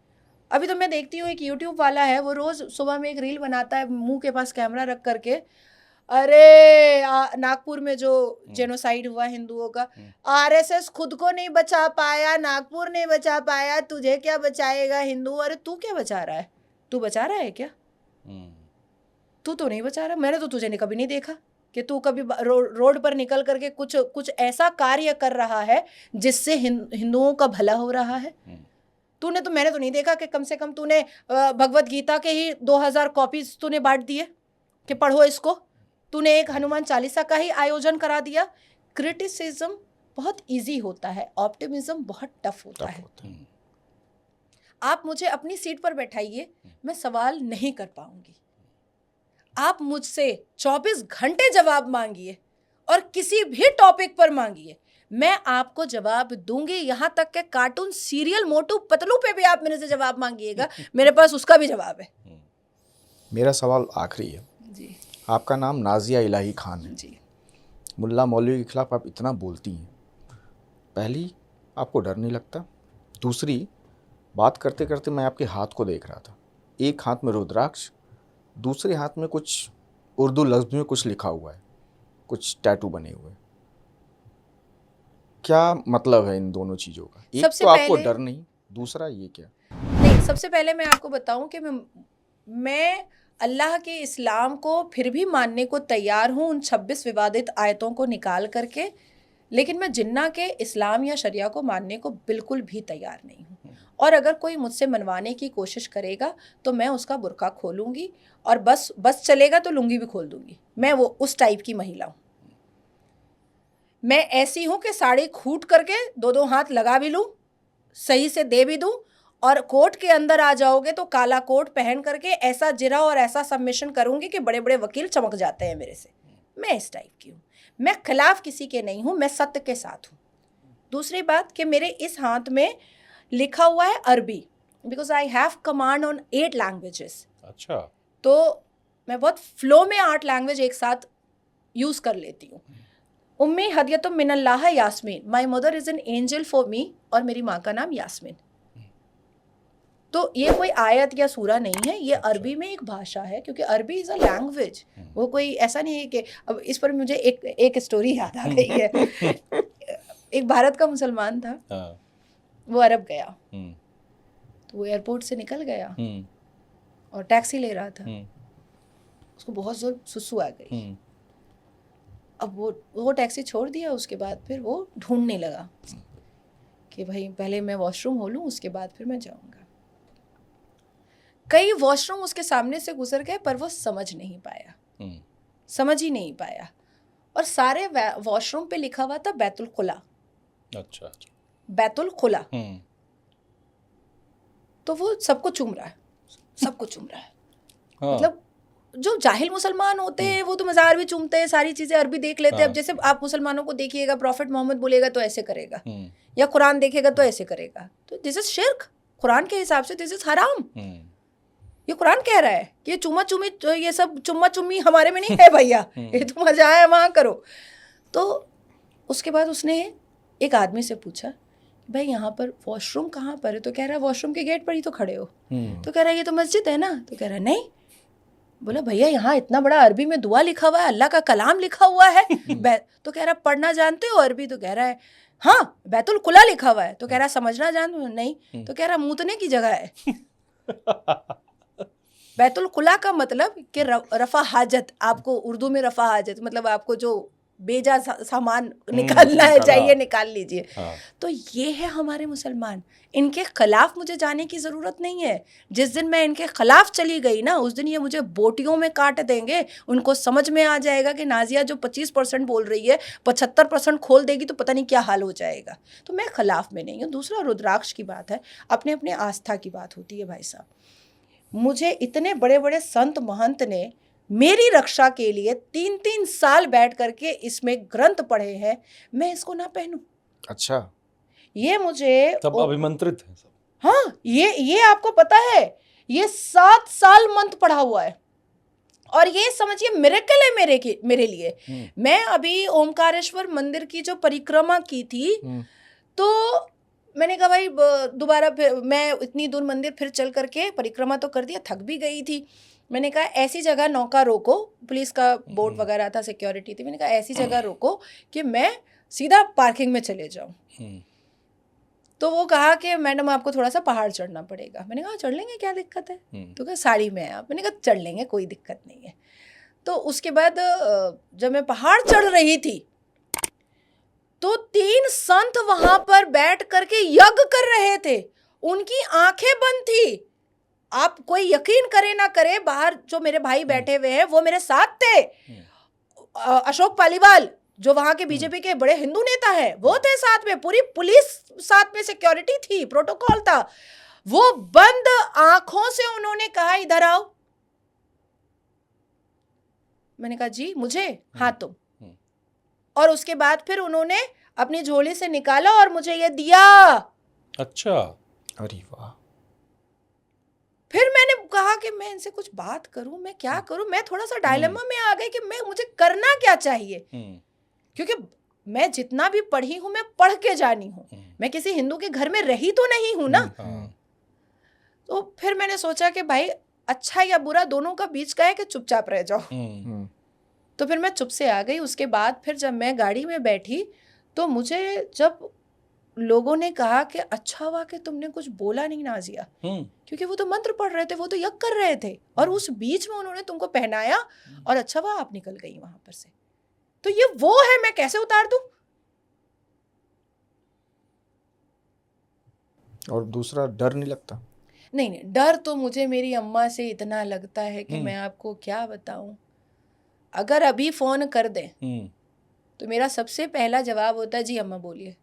अभी तो मैं देखती हूँ एक यूट्यूब वाला है, वो रोज सुबह में एक रील बनाता है मुंह के पास कैमरा रख करके, अरे नागपुर में जो जेनोसाइड हुआ हिंदुओं का, आरएसएस खुद को नहीं बचा पाया, नागपुर नहीं बचा पाया, तुझे क्या बचाएगा हिंदू। अरे तू क्या बचा रहा है? तू बचा रहा है क्या? तू तो नहीं बचा रहा। मैंने तो तुझे कभी नहीं देखा कि तू कभी रोड पर निकल करके कुछ ऐसा कार्य कर रहा है जिससे हिंदुओं का भला हो रहा है। तूने तो, मैंने तो नहीं देखा कि कम से कम तूने भगवत गीता के ही 2000 कॉपीज तूने बांट दिए कि पढ़ो इसको। तूने एक हनुमान चालीसा का ही आयोजन करा दिया। क्रिटिसिज्म बहुत इजी होता है, ऑप्टिमिज्म बहुत टफ होता है। आप मुझे अपनी सीट पर बैठाइए, मैं सवाल नहीं कर पाऊंगी। आप मुझसे 24 घंटे जवाब मांगिए और किसी भी टॉपिक पर मांगिए, मैं आपको जवाब दूंगी। यहां तक के कार्टून सीरियल मोटू पतलू पे भी आप मेरे से जवाब मांगिएगा, मेरे पास उसका भी जवाब है। मेरा सवाल आखिरी है जी। आपका नाम नाजिया इलाही खान है जी। मुल्ला मौलवी के खिलाफ आप इतना बोलती हैं, पहली आपको डर नहीं लगता? दूसरी, बात करते करते मैं आपके हाथ को देख रहा था, एक हाथ में रुद्राक्ष, दूसरे हाथ में कुछ उर्दू लफ्ज़ में कुछ लिखा हुआ है, कुछ टैटू बने हुए। क्या मतलब है इन दोनों चीज़ों का? एक तो आपको डर नहीं, दूसरा ये क्या? नहीं, सबसे पहले मैं आपको बताऊं कि मैं अल्लाह के इस्लाम को फिर भी मानने को तैयार हूं उन 26 विवादित आयतों को निकाल करके, लेकिन मैं जिन्ना के इस्लाम या शरिया को मानने को बिल्कुल भी तैयार नहीं हूं। और अगर कोई मुझसे मनवाने की कोशिश करेगा तो मैं उसका बुर्का खोलूंगी, और बस चलेगा तो लुंगी भी खोल दूंगी। मैं वो उस टाइप की महिला हूँ। मैं ऐसी हूँ कि साड़ी खूट करके 2-2 हाथ लगा भी लूँ, सही से दे भी दूँ, और कोर्ट के अंदर आ जाओगे तो काला कोट पहन करके ऐसा जिरा और ऐसा सबमिशन करूँगी कि बड़े बड़े वकील चमक जाते हैं मेरे से। मैं इस टाइप की हूँ। मैं खिलाफ किसी के नहीं हूँ, मैं सत्य के साथ हूँ। दूसरी बात कि मेरे इस हाथ में लिखा हुआ है अरबी, because I have command on 8 languages. अच्छा। तो मैं बहुत फ्लो में 8 लैंग्वेज एक साथ यूज़ कर लेती हूँ। उम्मी हदियतुम मिनल्लाह Yasmin, my mother is an angel for me, और मेरी माँ का नाम यास्मीन। तो ये कोई आयत या सूरा नहीं है, ये अरबी में एक भाषा है, क्योंकि अरबी इज़ अ लैंग्वेज। वो कोई ऐसा नहीं है कि, अब इस पर मुझे एक स्टोरी याद आ गई है। एक भारत का मुसलमान था, वो अरब गया, तो वो एयरपोर्ट से निकल गया और टैक्सी ले रहा था, उसको बहुत जोर सुसु आ गई। अब वो टैक्सी छोड़ दिया, उसके बाद फिर वो ढूंढने लगा कि भाई पहले मैं वॉशरूम हो लूँ, उसके बाद फिर मैं जाऊँगा। कई वॉशरूम उसके सामने से गुजर गए, पर वो समझ नहीं ही नहीं पाया। और सारे वॉशरूम पे लिखा हुआ था बैतुल खुला। अच्छा। बैतुल खुला। तो वो सबको चूम रहा है। हाँ। मतलब जो जाहिल मुसलमान होते हैं वो तो मज़ार भी चूमते हैं, सारी चीज़ें अरबी देख लेते हैं। अब जैसे आप मुसलमानों को देखिएगा, प्रॉफिट मोहम्मद बोलेगा तो ऐसे करेगा, या कुरान देखेगा तो ऐसे करेगा, तो दिस इज शिर्क। कुरान के हिसाब से दिस इज हराम। ये कुरान कह रहा है कि ये चुम्मा चुम्मी, ये सब चुम्मा चुम्मी हमारे में नहीं है भैया, ये तो मजा आया वहाँ करो। तो उसके बाद उसने एक आदमी से पूछा, भाई यहाँ पर वॉशरूम कहाँ पर है? तो कह रहा है वॉशरूम के गेट पर ही तो खड़े हो। तो कह रहा है ये तो मस्जिद है ना? तो कह रहा है नहीं। बोला भैया यहाँ इतना बड़ा अरबी में दुआ लिखा हुआ है, अल्लाह का कलाम लिखा हुआ है। तो कह रहा है पढ़ना जानते हो अरबी? तो कह रहा है हाँ, बैतुल खुला लिखा हुआ है। तो कह रहा है समझना जानते हो? नहीं। तो कह रहा मूतने की जगह है। बैतुल खुला का मतलब कि रफा हाजत, आपको उर्दू में रफा हाजत मतलब आपको जो बेजा सामान निकालना है चाहिए, निकाल लीजिए। हाँ। तो ये है हमारे मुसलमान। इनके खिलाफ मुझे जाने की ज़रूरत नहीं है। जिस दिन मैं इनके खिलाफ चली गई ना, उस दिन ये मुझे बोटियों में काट देंगे। उनको समझ में आ जाएगा कि नाजिया जो 25% बोल रही है 75% खोल देगी तो पता नहीं क्या हाल हो जाएगा। तो मैं खिलाफ में नहीं हूँ। दूसरा रुद्राक्ष की बात है, अपने अपने आस्था की बात होती है भाई साहब। मुझे इतने बड़े बड़े संत महंत ने मेरी रक्षा के लिए 3-3 साल बैठ करके इसमें ग्रंथ पढ़े हैं, मैं इसको ना पहनूं? अच्छा, ये मुझे सब अभिमंत्रित है सब। हाँ, ये आपको पता है, ये 7 साल मंत्र पढ़ा हुआ है, और ये समझिए मिरेकल है मेरे लिए। मैं अभी ओमकारेश्वर मंदिर की जो परिक्रमा की थी, तो मैंने कहा भाई दोबारा फिर मैं इतनी दूर मंदिर फिर चल करके परिक्रमा तो कर दिया, थक भी गई थी। मैंने कहा ऐसी जगह नौका रोको, पुलिस का बोर्ड वगैरह था, सिक्योरिटी थी, मैंने कहा ऐसी जगह रोको कि मैं सीधा पार्किंग में चले जाऊँ। तो वो कहा कि मैडम आपको थोड़ा सा पहाड़ चढ़ना पड़ेगा। मैंने कहा चढ़ लेंगे, क्या दिक्कत है? तो कहा साड़ी में है आप। मैंने कहा चढ़ लेंगे, कोई दिक्कत नहीं है। तो उसके बाद जब मैं पहाड़ चढ़ रही थी तो 3 संत वहां पर बैठ करके यज्ञ कर रहे थे, उनकी आंखें बंद थी। आप कोई यकीन करे ना करे, बाहर जो मेरे भाई बैठे हुए हैं वो मेरे साथ थे। अशोक पालीवाल जो वहां के बीजेपी के बड़े हिंदू नेता है वो थे साथ में, पूरी पुलिस साथ में, सिक्योरिटी थी, प्रोटोकॉल था। वो बंद आंखों से उन्होंने कहा इधर आओ। मैंने कहा जी मुझे? हाँ तुम। और उसके बाद फिर उन्होंने अपनी झोली से निकाला और मुझे ये दिया। अच्छा, अरे वाह। फिर मैंने कहा कि मैं इनसे कुछ बात करूं, मैं क्या करूं? मैं थोड़ा सा डायलेमा में आ गई कि मुझे करना क्या चाहिए, क्योंकि मैं जितना भी पढ़ी हूं मैं पढ़ के जानी हूं, मैं किसी हिंदू के घर में रही तो नहीं हूं ना। तो फिर मैंने सोचा कि भाई अच्छा या बुरा दोनों का बीच का है कि चुपचाप रह जाओ। तो फिर मैं चुप से आ गई। उसके बाद फिर जब मैं गाड़ी में बैठी तो मुझे जब लोगों ने कहा कि अच्छा हुआ कि तुमने कुछ बोला नहीं नाजिया, क्योंकि वो तो मंत्र पढ़ रहे थे, वो तो यज्ञ कर रहे थे, और उस बीच में उन्होंने तुमको पहनाया और अच्छा हुआ आप निकल गई वहां पर से। तो ये वो है, मैं कैसे उतार दूं? और दूसरा डर नहीं लगता? नहीं, डर तो मुझे मेरी अम्मा से इतना लगता है कि मैं आपको क्या बताऊं। अगर अभी फोन कर दें तो मेरा सबसे पहला जवाब होता है जी अम्मा बोलिए।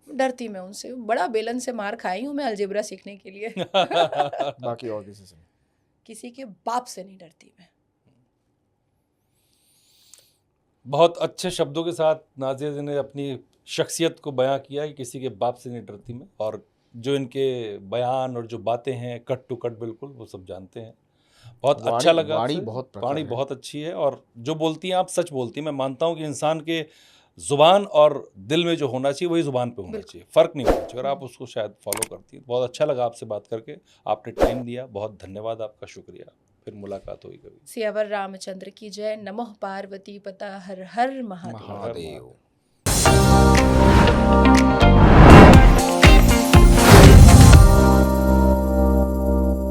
डरती मैं उनसे, बड़ा बेलन से मार खाई हूं मैं अलजेब्रा सीखने के लिए। बाकी और किसी से? किसी के बाप से नहीं डरती मैं। बहुत अच्छे शब्दों के साथ नाज़िया जी ने अपनी शख्सियत को बयां किया कि किसी के बाप से नहीं डरती मैं, और जो इनके बयान और जो बातें हैं कट टू कट बिल्कुल वो सब जानते हैं। बहुत अच्छा लगा। वाणी बहुत प्रखर वाणी है। बहुत अच्छी है, और जो बोलती हैं आप सच बोलती हैं। मैं मानता हूं कि इंसान के ज़ुबान और दिल में जो होना चाहिए वही ज़ुबान पे होना चाहिए, फ़र्क नहीं होना चाहिए, और आप उसको शायद फॉलो करती हैं। बहुत अच्छा लगा आपसे बात करके, आपने टाइम दिया, बहुत धन्यवाद आपका, शुक्रिया। फिर मुलाकात होगी कभी। सियावर रामचंद्र की जय। नमः पार्वती पता हर हर महादेव। महादेव।